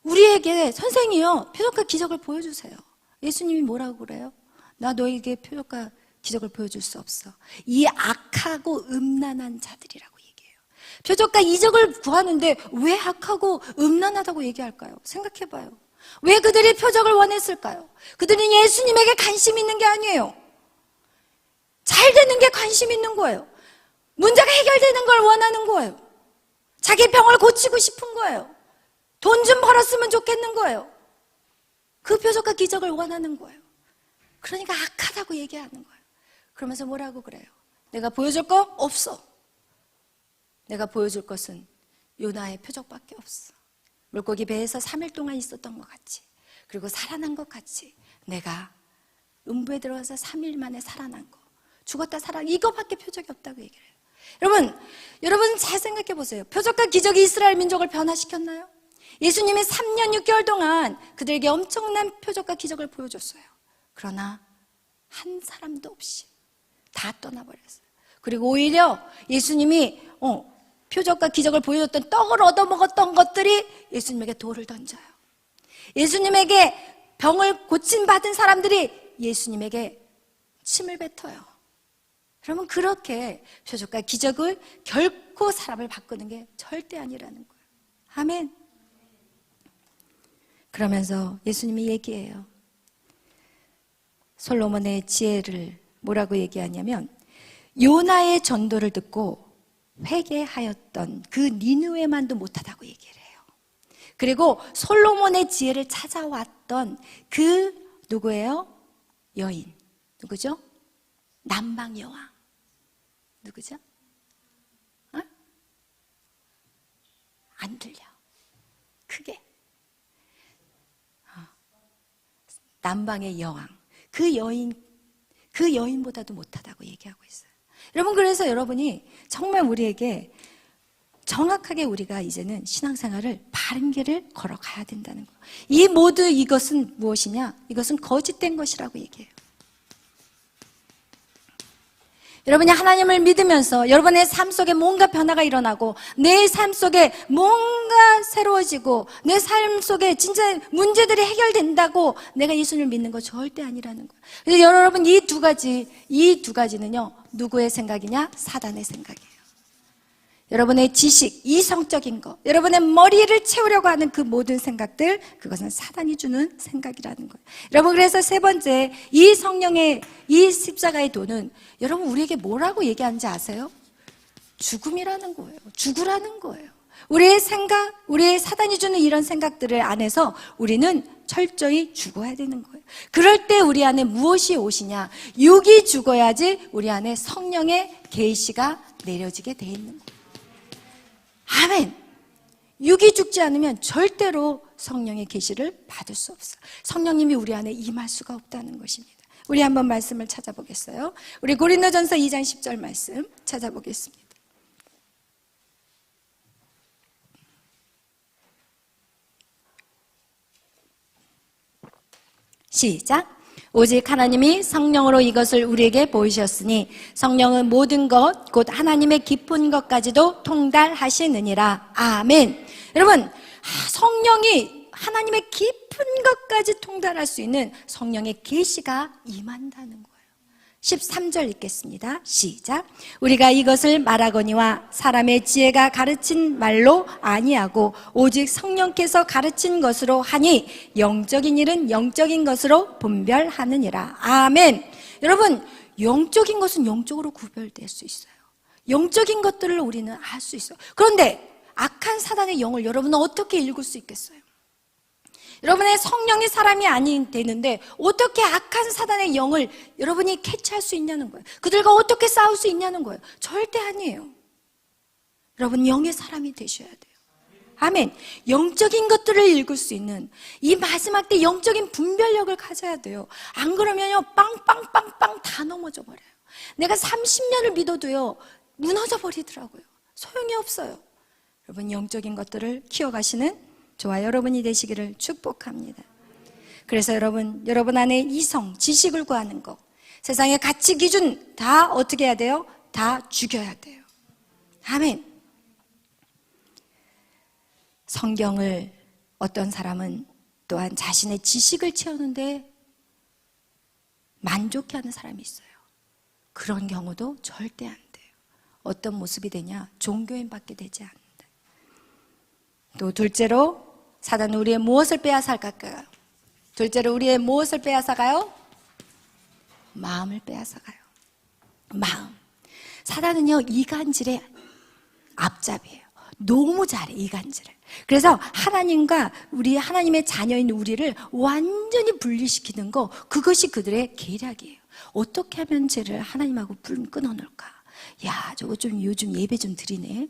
우리에게 선생이요 표적과 기적을 보여주세요. 예수님이 뭐라고 그래요? 나 너에게 표적과 기적을 보여줄 수 없어. 이 악하고 음란한 자들이라고 얘기해요. 표적과 이적을 구하는데 왜 악하고 음란하다고 얘기할까요? 생각해봐요. 왜 그들이 표적을 원했을까요? 그들은 예수님에게 관심 있는 게 아니에요. 잘 되는 게 관심 있는 거예요. 문제가 해결되는 걸 원하는 거예요. 자기 병을 고치고 싶은 거예요. 돈 좀 벌었으면 좋겠는 거예요. 그 표적과 기적을 원하는 거예요. 그러니까 악하다고 얘기하는 거예요. 그러면서 뭐라고 그래요? 내가 보여줄 거 없어. 내가 보여줄 것은 요나의 표적밖에 없어. 물고기 배에서 3일 동안 있었던 것 같이, 그리고 살아난 것 같이, 내가 음부에 들어가서 3일 만에 살아난 거, 죽었다 살아난 이거밖에 표적이 없다고 얘기를 해요. 여러분 잘 생각해 보세요. 표적과 기적이 이스라엘 민족을 변화시켰나요? 예수님이 3년 6개월 동안 그들에게 엄청난 표적과 기적을 보여줬어요. 그러나 한 사람도 없이 다 떠나버렸어요. 그리고 오히려 예수님이 표적과 기적을 보여줬던 떡을 얻어먹었던 것들이 예수님에게 돌을 던져요. 예수님에게 병을 고침받은 사람들이 예수님에게 침을 뱉어요. 그러면 그렇게 표적과 기적을 결코 사람을 바꾸는 게 절대 아니라는 거예요. 아멘. 그러면서 예수님이 얘기해요. 솔로몬의 지혜를 뭐라고 얘기하냐면, 요나의 전도를 듣고 회개하였던 그 니느웨만도 못하다고 얘기를 해요. 그리고 솔로몬의 지혜를 찾아왔던 그 누구예요? 여인. 누구죠? 남방 여왕. 누구죠? 안 들려. 크게. 남방의 여왕. 그 여인보다도 못하다고 얘기하고 있어요. 여러분, 그래서 여러분이 정말 우리에게 정확하게 우리가 이제는 신앙생활을 바른 길을 걸어가야 된다는 거예요. 이것은 무엇이냐? 이것은 거짓된 것이라고 얘기해요. 여러분이 하나님을 믿으면서 여러분의 삶 속에 뭔가 변화가 일어나고, 내 삶 속에 뭔가 새로워지고, 내 삶 속에 진짜 문제들이 해결된다고 내가 예수님을 믿는 거 절대 아니라는 거예요. 그래서 여러분 이 두 가지는요, 누구의 생각이냐? 사단의 생각이에요. 여러분의 지식, 이성적인 거, 여러분의 머리를 채우려고 하는 그 모든 생각들, 그것은 사단이 주는 생각이라는 거예요. 여러분, 그래서 세 번째, 이 성령의 이 십자가의 도는 여러분 우리에게 뭐라고 얘기하는지 아세요? 죽음이라는 거예요. 죽으라는 거예요. 우리의 생각, 우리의 사단이 주는 이런 생각들을 안에서 우리는 철저히 죽어야 되는 거예요. 그럴 때 우리 안에 무엇이 오시냐? 육이 죽어야지 우리 안에 성령의 계시가 내려지게 돼 있는 거예요. 아멘. 육이 죽지 않으면 절대로 성령의 계시를 받을 수 없어요. 성령님이 우리 안에 임할 수가 없다는 것입니다. 우리 한번 말씀을 찾아보겠어요. 우리 고린도전서 2장 10절 말씀 찾아보겠습니다. 시작. 오직 하나님이 성령으로 이것을 우리에게 보이셨으니 성령은 모든 것 곧 하나님의 깊은 것까지도 통달하시느니라. 아멘. 여러분, 성령이 하나님의 깊은 것까지 통달할 수 있는 성령의 계시가 임한다는 거예요. 13절 읽겠습니다. 시작. 우리가 이것을 말하거니와 사람의 지혜가 가르친 말로 아니하고 오직 성령께서 가르친 것으로 하니 영적인 일은 영적인 것으로 분별하느니라. 아멘. 여러분, 영적인 것은 영적으로 구별될 수 있어요. 영적인 것들을 우리는 알 수 있어요. 그런데 악한 사단의 영을 여러분은 어떻게 읽을 수 있겠어요? 여러분의 성령이 사람이 아닌 되는데 어떻게 악한 사단의 영을 여러분이 캐치할 수 있냐는 거예요. 그들과 어떻게 싸울 수 있냐는 거예요. 절대 아니에요. 여러분 영의 사람이 되셔야 돼요. 아멘. 영적인 것들을 읽을 수 있는 이 마지막 때 영적인 분별력을 가져야 돼요. 안 그러면요 빵빵빵빵 다 넘어져 버려요. 내가 30년을 믿어도요 무너져 버리더라고요. 소용이 없어요. 여러분 영적인 것들을 키워가시는 저와 여러분이 되시기를 축복합니다. 그래서 여러분 안에 이성, 지식을 구하는 것, 세상의 가치 기준 다 어떻게 해야 돼요? 다 죽여야 돼요. 아멘. 성경을 어떤 사람은 또한 자신의 지식을 채우는데 만족해하는 사람이 있어요. 그런 경우도 절대 안 돼요. 어떤 모습이 되냐? 종교인밖에 되지 않는다. 또 둘째로 사단은 우리의 무엇을 빼앗아갈까요? 둘째로 우리의 무엇을 빼앗아가요? 마음을 빼앗아가요. 마음. 사단은요, 이간질의 앞잡이에요. 너무 잘해, 이간질을. 그래서 하나님과 우리 하나님의 자녀인 우리를 완전히 분리시키는 거, 그것이 그들의 계략이에요. 어떻게 하면 쟤를 하나님하고 끊어놓을까? 야, 저거 좀 요즘 예배 좀 드리네.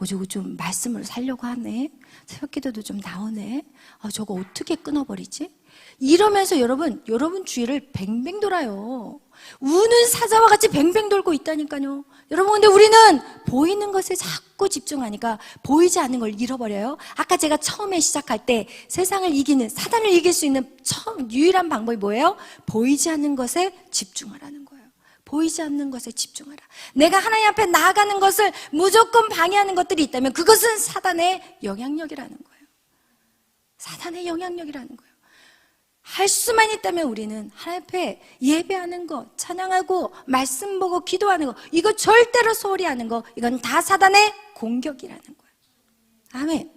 저거 좀 말씀을 살려고 하네. 새벽기도도 좀 나오네. 저거 어떻게 끊어버리지? 이러면서 여러분 주위를 뱅뱅 돌아요. 우는 사자와 같이 뱅뱅 돌고 있다니까요. 여러분, 근데 우리는 보이는 것에 자꾸 집중하니까 보이지 않는 걸 잃어버려요. 아까 제가 처음에 시작할 때 세상을 이기는, 사단을 이길 수 있는 유일한 방법이 뭐예요? 보이지 않는 것에 집중을 하는 거예요. 보이지 않는 것에 집중하라. 내가 하나님 앞에 나아가는 것을 무조건 방해하는 것들이 있다면 그것은 사단의 영향력이라는 거예요. 사단의 영향력이라는 거예요. 할 수만 있다면 우리는 하나님 앞에 예배하는 거, 찬양하고 말씀 보고 기도하는 거, 이거 절대로 소홀히 하는 거, 이건 다 사단의 공격이라는 거예요. 아멘.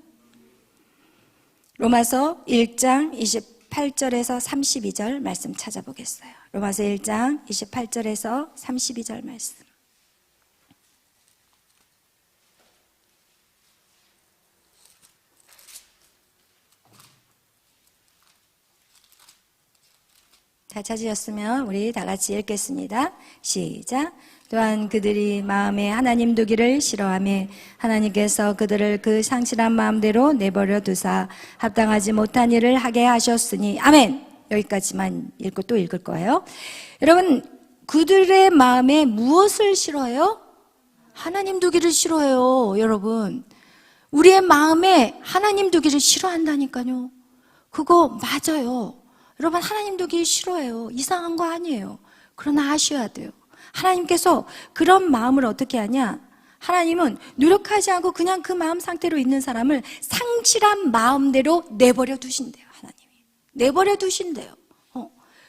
로마서 1장 28절에서 32절 말씀 찾아보겠어요. 로마서 1장 28절에서 32절 말씀. 다 찾으셨으면 우리 다 같이 읽겠습니다. 시작. 또한 그들이 마음에 하나님 두기를 싫어하며 하나님께서 그들을 그 상실한 마음대로 내버려 두사 합당하지 못한 일을 하게 하셨으니. 아멘. 여기까지만 읽고 또 읽을 거예요. 여러분, 그들의 마음에 무엇을 싫어해요? 하나님 두기를 싫어해요. 여러분, 우리의 마음에 하나님 두기를 싫어한다니까요. 그거 맞아요. 여러분, 하나님 두기 싫어해요. 이상한 거 아니에요. 그러나 아셔야 돼요. 하나님께서 그런 마음을 어떻게 하냐? 하나님은 노력하지 않고 그냥 그 마음 상태로 있는 사람을 상실한 마음대로 내버려 두신대요. 하나님이 내버려 두신대요.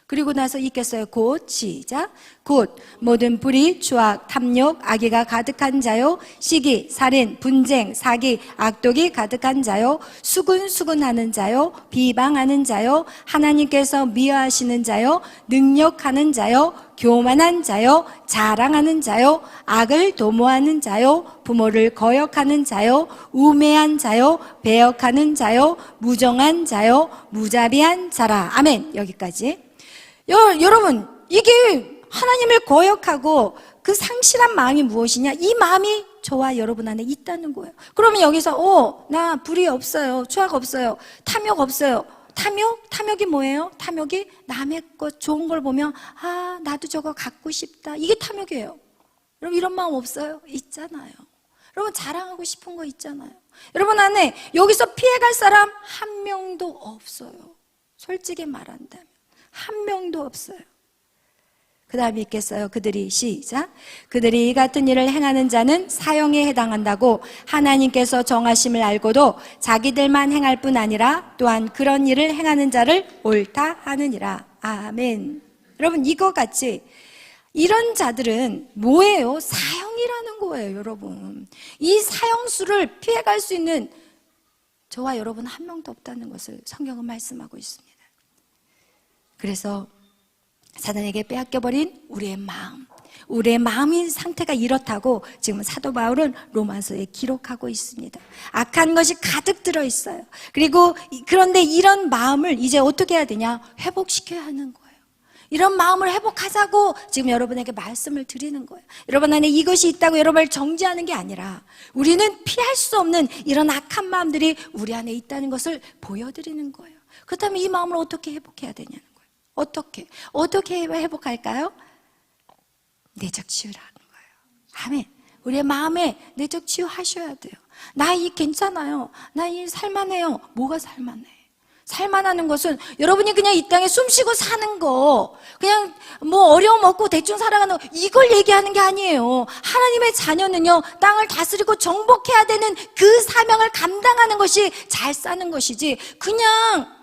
그리고 나서 읽겠어요. 곧, 시작. 곧 모든 불의, 추악, 탐욕, 악의가 가득한 자요, 시기, 살인, 분쟁, 사기, 악독이 가득한 자요, 수군수군하는 자요, 비방하는 자요, 하나님께서 미워하시는 자요, 능력하는 자요, 교만한 자요, 자랑하는 자요, 악을 도모하는 자요, 부모를 거역하는 자요, 우매한 자요, 배역하는 자요, 무정한 자요, 무자비한 자라. 아멘. 여기까지. 여러분, 이게 하나님을 거역하고 그 상실한 마음이 무엇이냐? 이 마음이 저와 여러분 안에 있다는 거예요. 그러면 여기서 나 불의 없어요, 추악 없어요, 탐욕 없어요. 탐욕이 뭐예요? 탐욕이 남의 것 좋은 걸 보면 나도 저거 갖고 싶다, 이게 탐욕이에요. 여러분, 이런 마음 없어요? 있잖아요. 여러분, 자랑하고 싶은 거 있잖아요. 여러분 안에 여기서 피해갈 사람 한 명도 없어요. 솔직히 말한다면 한 명도 없어요. 그 다음에 읽겠어요. 그들이, 시작. 그들이 이 같은 일을 행하는 자는 사형에 해당한다고 하나님께서 정하심을 알고도 자기들만 행할 뿐 아니라 또한 그런 일을 행하는 자를 옳다 하느니라. 아멘. 여러분, 이거 같이 이런 자들은 뭐예요? 사형이라는 거예요. 여러분, 이 사형수를 피해갈 수 있는 저와 여러분 한 명도 없다는 것을 성경은 말씀하고 있습니다. 그래서 사단에게 빼앗겨버린 우리의 마음인 상태가 이렇다고 지금 사도 바울은 로마서에 기록하고 있습니다. 악한 것이 가득 들어있어요. 그리고 그런데 이런 마음을 이제 어떻게 해야 되냐? 회복시켜야 하는 거예요. 이런 마음을 회복하자고 지금 여러분에게 말씀을 드리는 거예요. 여러분 안에 이것이 있다고 여러분을 정죄하는 게 아니라 우리는 피할 수 없는 이런 악한 마음들이 우리 안에 있다는 것을 보여드리는 거예요. 그렇다면 이 마음을 어떻게 회복해야 되냐는 거예요. 어떻게 회복할까요? 내적 치유라는 거예요. 아멘. 우리의 마음에 내적 치유하셔야 돼요. 나 이 괜찮아요. 나 이 살만해요. 뭐가 살만해? 살만하는 것은 여러분이 그냥 이 땅에 숨쉬고 사는 거, 그냥 뭐 어려움 없고 대충 살아가는 거, 이걸 얘기하는 게 아니에요. 하나님의 자녀는요, 땅을 다스리고 정복해야 되는 그 사명을 감당하는 것이 잘 사는 것이지, 그냥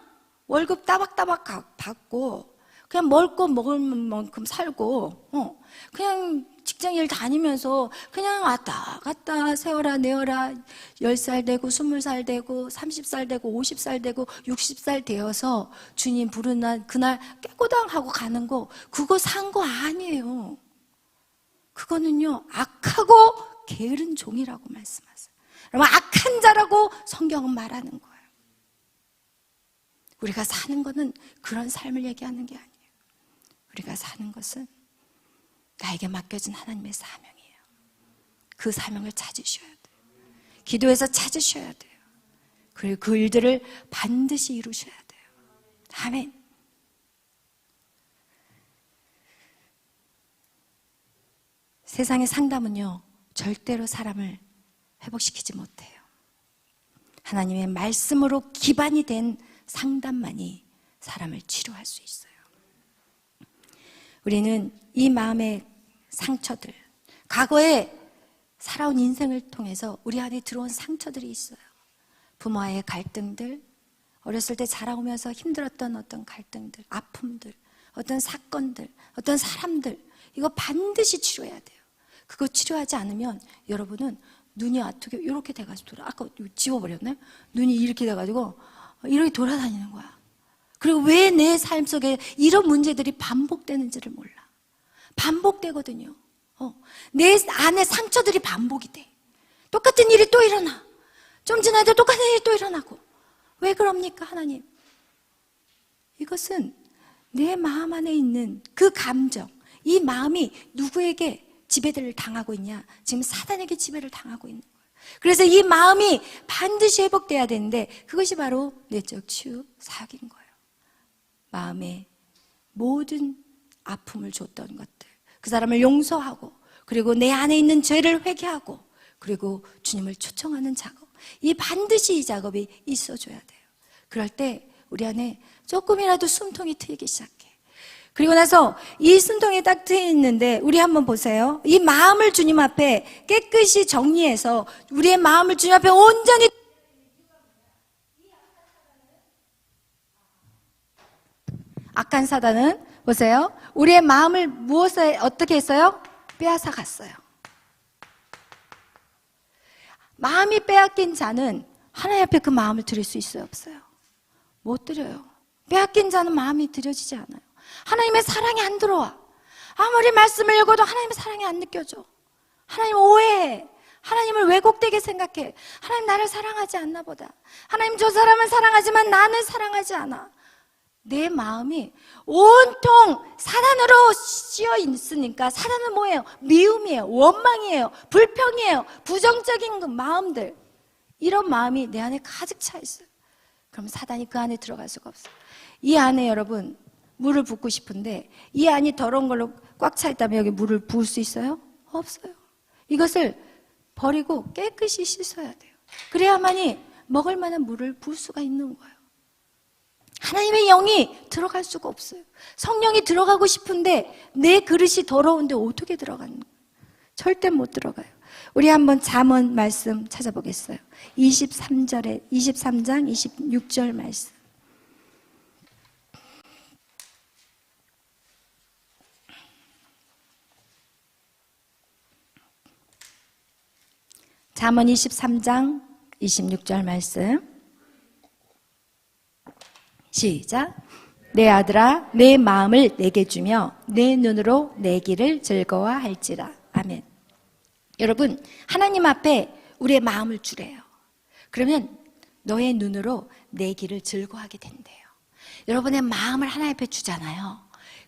월급 따박따박 받고 그냥 먹을 거 먹을 만큼 살고 그냥 직장일 다니면서 그냥 왔다 갔다 세워라 내어라 10살 되고 20살 되고 30살 되고 50살 되고 60살 되어서 주님 부르는 날 그날 깨꼬당하고 가는 거, 그거 산 거 아니에요. 그거는요, 악하고 게으른 종이라고 말씀하세요. 여러분, 악한 자라고 성경은 말하는 거예요. 우리가 사는 것은 그런 삶을 얘기하는 게 아니에요. 우리가 사는 것은 나에게 맡겨진 하나님의 사명이에요. 그 사명을 찾으셔야 돼요. 기도해서 찾으셔야 돼요. 그리고 그 일들을 반드시 이루셔야 돼요. 아멘. 세상의 상담은요, 절대로 사람을 회복시키지 못해요. 하나님의 말씀으로 기반이 된 상담만이 사람을 치료할 수 있어요. 우리는 이 마음의 상처들, 과거에 살아온 인생을 통해서 우리 안에 들어온 상처들이 있어요. 부모와의 갈등들, 어렸을 때 자라오면서 힘들었던 어떤 갈등들, 아픔들, 어떤 사건들, 어떤 사람들, 이거 반드시 치료해야 돼요. 그거 치료하지 않으면 여러분은 눈이 어떻게 이렇게 돼가지고 아까 지워버렸네? 눈이 이렇게 돼가지고 이렇게 돌아다니는 거야. 그리고 왜 내 삶 속에 이런 문제들이 반복되는지를 몰라. 반복되거든요. 내 안에 상처들이 반복이 돼. 똑같은 일이 또 일어나. 좀 지나도 똑같은 일이 또 일어나고. 왜 그럽니까, 하나님? 이것은 내 마음 안에 있는 그 감정, 이 마음이 누구에게 지배를 당하고 있냐? 지금 사단에게 지배를 당하고 있는 거예요. 그래서 이 마음이 반드시 회복돼야 되는데 그것이 바로 내적 치유 사역인 거예요. 마음에 모든 아픔을 줬던 것들, 그 사람을 용서하고, 그리고 내 안에 있는 죄를 회개하고, 그리고 주님을 초청하는 작업, 이 반드시 이 작업이 있어줘야 돼요. 그럴 때 우리 안에 조금이라도 숨통이 트이기 시작해. 그리고 나서 이 숨통이 딱 트여 있는데 우리 한번 보세요. 이 마음을 주님 앞에 깨끗이 정리해서 우리의 마음을 주님 앞에 온전히, 악한 사단은 보세요. 우리의 마음을 무엇에 어떻게 했어요? 빼앗아 갔어요. 마음이 빼앗긴 자는 하나님 앞에 그 마음을 드릴 수 있어요, 없어요? 못 드려요. 빼앗긴 자는 마음이 드려지지 않아요. 하나님의 사랑이 안 들어와. 아무리 말씀을 읽어도 하나님의 사랑이 안 느껴져. 하나님 오해해. 하나님을 왜곡되게 생각해. 하나님 나를 사랑하지 않나 보다. 하나님 저 사람은 사랑하지만 나는 사랑하지 않아. 내 마음이 온통 사단으로 씌어 있으니까. 사단은 뭐예요? 미움이에요, 원망이에요, 불평이에요, 부정적인 그 마음들. 이런 마음이 내 안에 가득 차 있어요. 그럼 사단이 그 안에 들어갈 수가 없어요. 이 안에 여러분 물을 붓고 싶은데 이 안이 더러운 걸로 꽉 차 있다면 여기 물을 부을 수 있어요? 없어요. 이것을 버리고 깨끗이 씻어야 돼요. 그래야만이 먹을 만한 물을 부을 수가 있는 거예요. 하나님의 영이 들어갈 수가 없어요. 성령이 들어가고 싶은데 내 그릇이 더러운데 어떻게 들어가는 거예요? 절대 못 들어가요. 우리 한번 잠언 말씀 찾아보겠어요. 23장 26절 말씀. 잠언 23장 26절 말씀. 시작. 내 아들아, 내 마음을 내게 주며 내 눈으로 내 길을 즐거워할지라. 아멘. 여러분, 하나님 앞에 우리의 마음을 주래요. 그러면 너의 눈으로 내 길을 즐거워하게 된대요. 여러분의 마음을 하나님 앞에 주잖아요.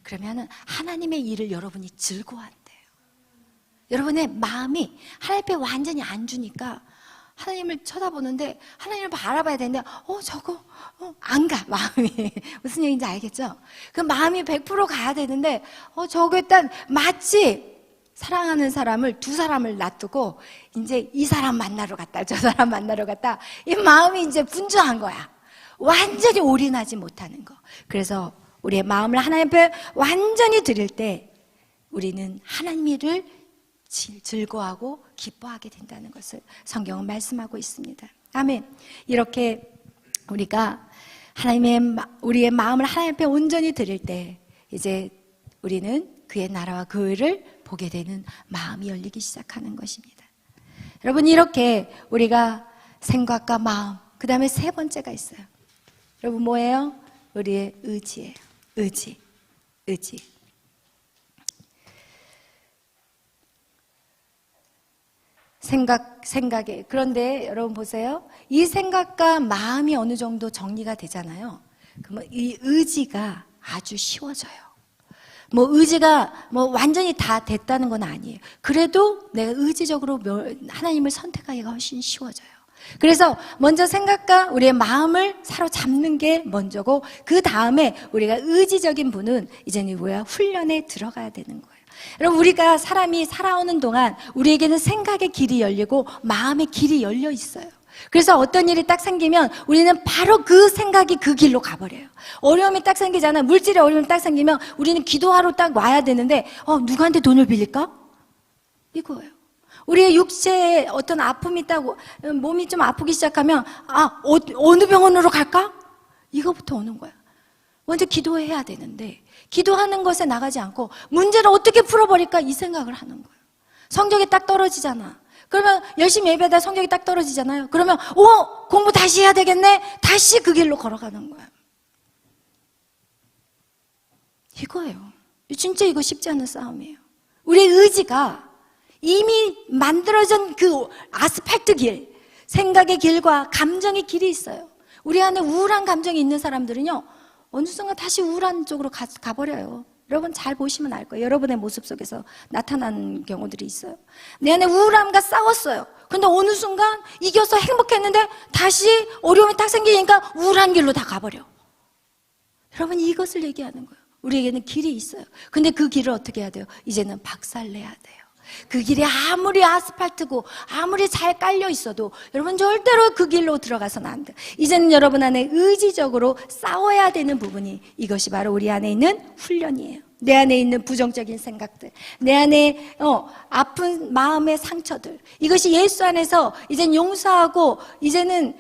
그러면 하나님의 일을 여러분이 즐거워한대요. 여러분의 마음이 하나님 앞에 완전히 안 주니까 하나님을 쳐다보는데 하나님을 바라봐야 되는데 저거 안 가, 마음이. 무슨 얘기인지 알겠죠? 그 마음이 100% 가야 되는데 저거 일단 마치 사랑하는 사람을 두 사람을 놔두고 이제 이 사람 만나러 갔다 저 사람 만나러 갔다, 이 마음이 이제 분주한 거야. 완전히 올인하지 못하는 거. 그래서 우리의 마음을 하나님 앞에 완전히 드릴 때 우리는 하나님 일을 즐거워하고 기뻐하게 된다는 것을 성경은 말씀하고 있습니다. 아멘. 이렇게 우리가 우리의 마음을 하나님 앞에 온전히 드릴 때 이제 우리는 그의 나라와 그 의를 보게 되는 마음이 열리기 시작하는 것입니다. 여러분, 이렇게 우리가 생각과 마음, 그 다음에 세 번째가 있어요. 여러분 뭐예요? 우리의 의지예요. 의지. 생각에. 그런데 여러분 보세요. 이 생각과 마음이 어느 정도 정리가 되잖아요. 그러면 이 의지가 아주 쉬워져요. 뭐 의지가 뭐 완전히 다 됐다는 건 아니에요. 그래도 내가 의지적으로 하나님을 선택하기가 훨씬 쉬워져요. 그래서 먼저 생각과 우리의 마음을 사로잡는 게 먼저고, 그 다음에 우리가 의지적인 분은 이제는 훈련에 들어가야 되는 거예요. 여러분, 우리가 사람이 살아오는 동안 우리에게는 생각의 길이 열리고 마음의 길이 열려 있어요. 그래서 어떤 일이 딱 생기면 우리는 바로 그 생각이 그 길로 가버려요. 어려움이 딱 생기잖아요. 물질의 어려움이 딱 생기면 우리는 기도하러 딱 와야 되는데 누구한테 돈을 빌릴까? 이거예요. 우리의 육체에 어떤 아픔이 있다고, 몸이 좀 아프기 시작하면 어느 병원으로 갈까? 이거부터 오는 거야. 먼저 기도해야 되는데 기도하는 것에 나가지 않고 문제를 어떻게 풀어버릴까 이 생각을 하는 거예요. 성적이 딱 떨어지잖아. 그러면 열심히 예배하다 성적이 딱 떨어지잖아요. 그러면 공부 다시 해야 되겠네. 다시 그 길로 걸어가는 거야. 이거예요. 진짜 이거 쉽지 않은 싸움이에요. 우리의 의지가 이미 만들어진 그 아스팔트 길, 생각의 길과 감정의 길이 있어요. 우리 안에 우울한 감정이 있는 사람들은요, 어느 순간 다시 우울한 쪽으로 가버려요. 여러분 잘 보시면 알 거예요. 여러분의 모습 속에서 나타나는 경우들이 있어요. 내 안에 우울함과 싸웠어요. 근데 어느 순간 이겨서 행복했는데 다시 어려움이 딱 생기니까 우울한 길로 다 가버려. 여러분, 이것을 얘기하는 거예요. 우리에게는 길이 있어요. 근데 그 길을 어떻게 해야 돼요? 이제는 박살내야 돼요. 그 길이 아무리 아스팔트고 아무리 잘 깔려 있어도 여러분 절대로 그 길로 들어가서는 안 돼요. 이제는 여러분 안에 의지적으로 싸워야 되는 부분이, 이것이 바로 우리 안에 있는 훈련이에요. 내 안에 있는 부정적인 생각들, 내 안에 아픈 마음의 상처들, 이것이 예수 안에서 이제는 용서하고 이제는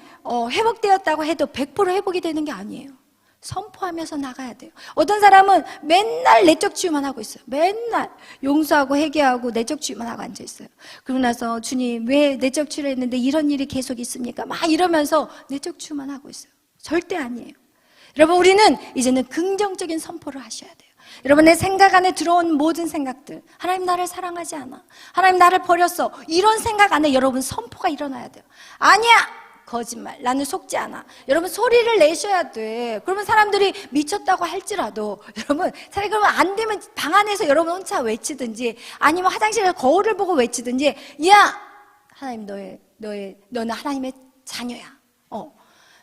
회복되었다고 해도 100% 회복이 되는 게 아니에요. 선포하면서 나가야 돼요. 어떤 사람은 맨날 내적 치유만 하고 있어요. 맨날 용서하고 회개하고 내적 치유만 하고 앉아 있어요. 그러고 나서 주님 왜 내적 치유를 했는데 이런 일이 계속 있습니까? 막 이러면서 내적 치유만 하고 있어요. 절대 아니에요. 여러분, 우리는 이제는 긍정적인 선포를 하셔야 돼요. 여러분의 생각 안에 들어온 모든 생각들, 하나님 나를 사랑하지 않아, 하나님 나를 버렸어, 이런 생각 안에 여러분 선포가 일어나야 돼요. 아니야, 거짓말, 나는 속지 않아. 여러분 소리를 내셔야 돼. 그러면 사람들이 미쳤다고 할지라도 여러분 차라리 그러면 안 되면 방 안에서 여러분 혼자 외치든지 아니면 화장실에서 거울을 보고 외치든지, 야, 하나님 너는 하나님의 자녀야.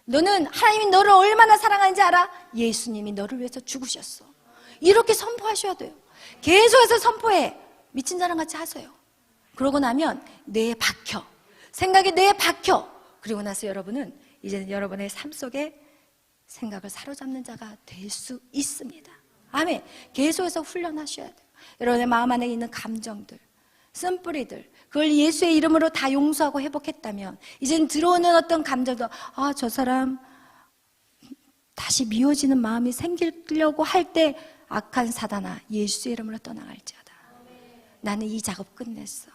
너는 하나님이 너를 얼마나 사랑하는지 알아? 예수님이 너를 위해서 죽으셨어. 이렇게 선포하셔야 돼요. 계속해서 선포해. 미친 사람 같이 하세요. 그러고 나면 뇌에 박혀. 생각이 뇌에 박혀. 그리고 나서 여러분은 이제는 여러분의 삶 속에 생각을 사로잡는 자가 될 수 있습니다. 아멘. 계속해서 훈련하셔야 돼요. 여러분의 마음 안에 있는 감정들, 쓴뿌리들, 그걸 예수의 이름으로 다 용서하고 회복했다면 이제는 들어오는 어떤 감정도, 저 사람 다시 미워지는 마음이 생기려고 할 때 악한 사단아, 예수의 이름으로 떠나갈지어다. 나는 이 작업 끝냈어.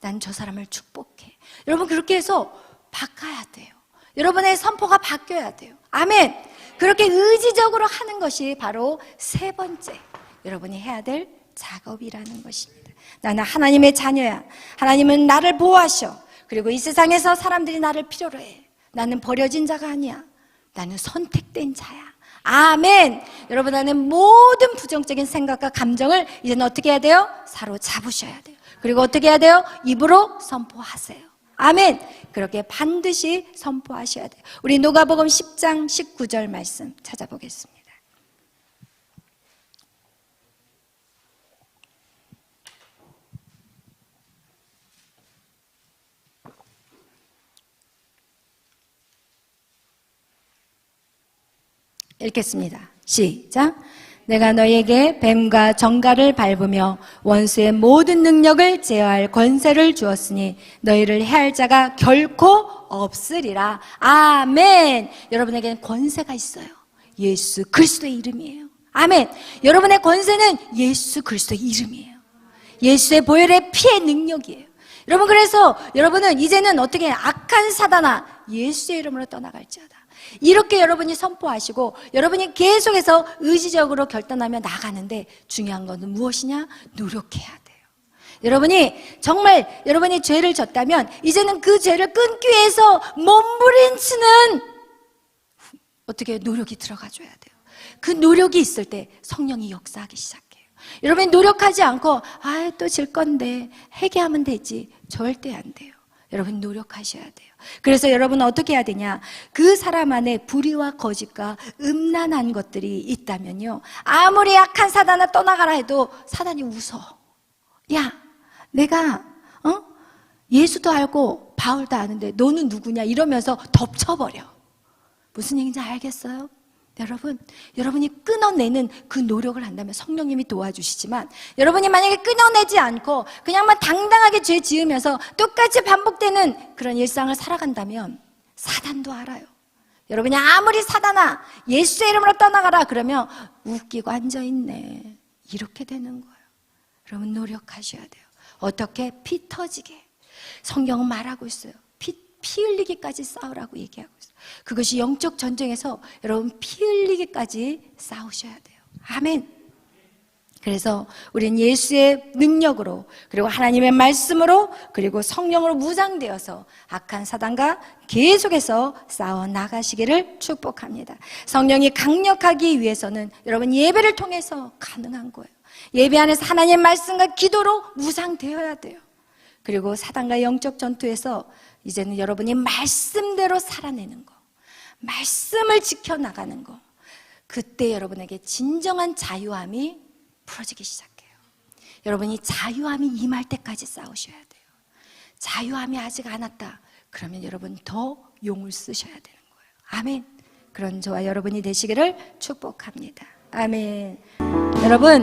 난 저 사람을 축복해. 여러분, 그렇게 해서 바꿔야 돼요. 여러분의 선포가 바뀌어야 돼요. 아멘. 그렇게 의지적으로 하는 것이 바로 세 번째 여러분이 해야 될 작업이라는 것입니다. 나는 하나님의 자녀야. 하나님은 나를 보호하셔. 그리고 이 세상에서 사람들이 나를 필요로 해. 나는 버려진 자가 아니야. 나는 선택된 자야. 아멘. 여러분 안에 모든 부정적인 생각과 감정을 이제는 어떻게 해야 돼요? 사로잡으셔야 돼요. 그리고 어떻게 해야 돼요? 입으로 선포하세요. 아멘. 그렇게 반드시 선포하셔야 돼요. 우리 누가복음 10장 19절 말씀 찾아보겠습니다. 읽겠습니다. 시작. 내가 너에게 뱀과 정갈을 밟으며 원수의 모든 능력을 제어할 권세를 주었으니 너희를 해할 자가 결코 없으리라. 아멘. 여러분에게는 권세가 있어요. 예수 그리스도의 이름이에요. 아멘. 여러분의 권세는 예수 그리스도의 이름이에요. 예수의 보혈의 피의 능력이에요. 여러분, 그래서 여러분은 이제는 어떻게 악한 사단아, 예수의 이름으로 떠나갈지어다. 이렇게 여러분이 선포하시고 여러분이 계속해서 의지적으로 결단하며 나가는데 중요한 것은 무엇이냐? 노력해야 돼요. 여러분이 정말 여러분이 죄를 졌다면 이제는 그 죄를 끊기 위해서 몸부림치는 어떻게 노력이 들어가줘야 돼요. 그 노력이 있을 때 성령이 역사하기 시작해요. 여러분이 노력하지 않고 또 질 건데 회개하면 되지, 절대 안 돼요. 여러분 노력하셔야 돼요. 그래서 여러분은 어떻게 해야 되냐, 그 사람 안에 불의와 거짓과 음란한 것들이 있다면요, 아무리 약한 사단아 떠나가라 해도 사단이 웃어. 야, 내가 예수도 알고 바울도 아는데 너는 누구냐 이러면서 덮쳐버려. 무슨 얘기인지 알겠어요? 여러분이 끊어내는 그 노력을 한다면 성령님이 도와주시지만, 여러분이 만약에 끊어내지 않고 그냥만 당당하게 죄 지으면서 똑같이 반복되는 그런 일상을 살아간다면 사단도 알아요. 여러분이 아무리 사단아 예수의 이름으로 떠나가라 그러면 웃기고 앉아있네, 이렇게 되는 거예요. 여러분 노력하셔야 돼요. 어떻게? 피 터지게. 성경은 말하고 있어요. 피 흘리기까지 싸우라고 얘기하고 있어요. 그것이 영적 전쟁에서 여러분 피 흘리기까지 싸우셔야 돼요. 아멘. 그래서 우리는 예수의 능력으로, 그리고 하나님의 말씀으로, 그리고 성령으로 무장되어서 악한 사단과 계속해서 싸워 나가시기를 축복합니다. 성령이 강력하기 위해서는 여러분 예배를 통해서 가능한 거예요. 예배 안에서 하나님의 말씀과 기도로 무장되어야 돼요. 그리고 사단과 영적 전투에서 이제는 여러분이 말씀대로 살아내는 거, 말씀을 지켜나가는 거, 그때 여러분에게 진정한 자유함이 풀어지기 시작해요. 여러분이 자유함이 임할 때까지 싸우셔야 돼요. 자유함이 아직 안 왔다 그러면 여러분 더 용을 쓰셔야 되는 거예요. 아멘. 그런 저와 여러분이 되시기를 축복합니다. 아멘. 여러분,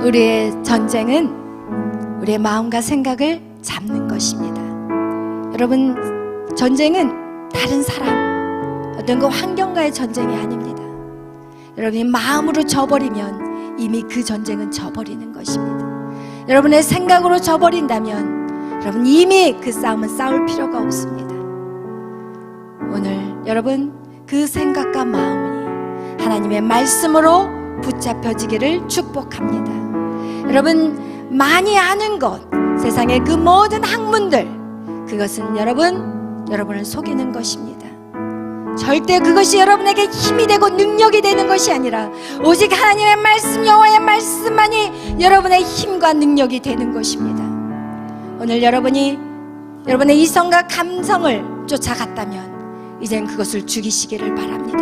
우리의 전쟁은 우리의 마음과 생각을 잡는 것입니다. 여러분, 전쟁은 다른 사람, 어떤 그 환경과의 전쟁이 아닙니다. 여러분이 마음으로 져버리면 이미 그 전쟁은 져버리는 것입니다. 여러분의 생각으로 져버린다면 여러분 이미 그 싸움은 싸울 필요가 없습니다. 오늘 여러분 그 생각과 마음이 하나님의 말씀으로 붙잡혀지기를 축복합니다. 여러분 많이 아는 것, 세상의 그 모든 학문들, 그것은 여러분을 속이는 것입니다. 절대 그것이 여러분에게 힘이 되고 능력이 되는 것이 아니라 오직 하나님의 말씀, 여호와의 말씀만이 여러분의 힘과 능력이 되는 것입니다. 오늘 여러분이 여러분의 이성과 감성을 쫓아갔다면 이젠 그것을 죽이시기를 바랍니다.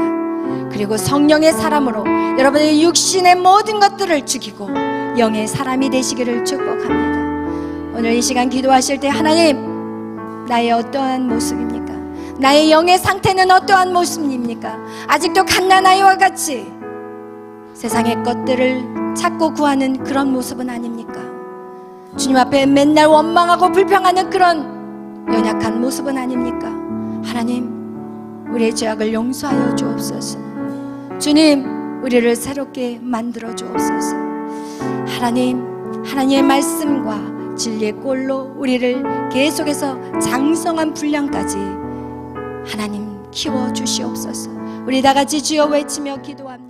그리고 성령의 사람으로 여러분의 육신의 모든 것들을 죽이고 영의 사람이 되시기를 축복합니다. 오늘 이 시간 기도하실 때 하나님, 나의 어떠한 모습입니까? 나의 영의 상태는 어떠한 모습입니까? 아직도 갓난아이와 같이 세상의 것들을 찾고 구하는 그런 모습은 아닙니까? 주님 앞에 맨날 원망하고 불평하는 그런 연약한 모습은 아닙니까? 하나님, 우리의 죄악을 용서하여 주옵소서. 주님, 우리를 새롭게 만들어 주옵소서. 하나님, 하나님의 말씀과 진리의 꼴로 우리를 계속해서 장성한 분량까지 하나님 키워 주시옵소서. 우리 다 같이 주여 외치며 기도합니다.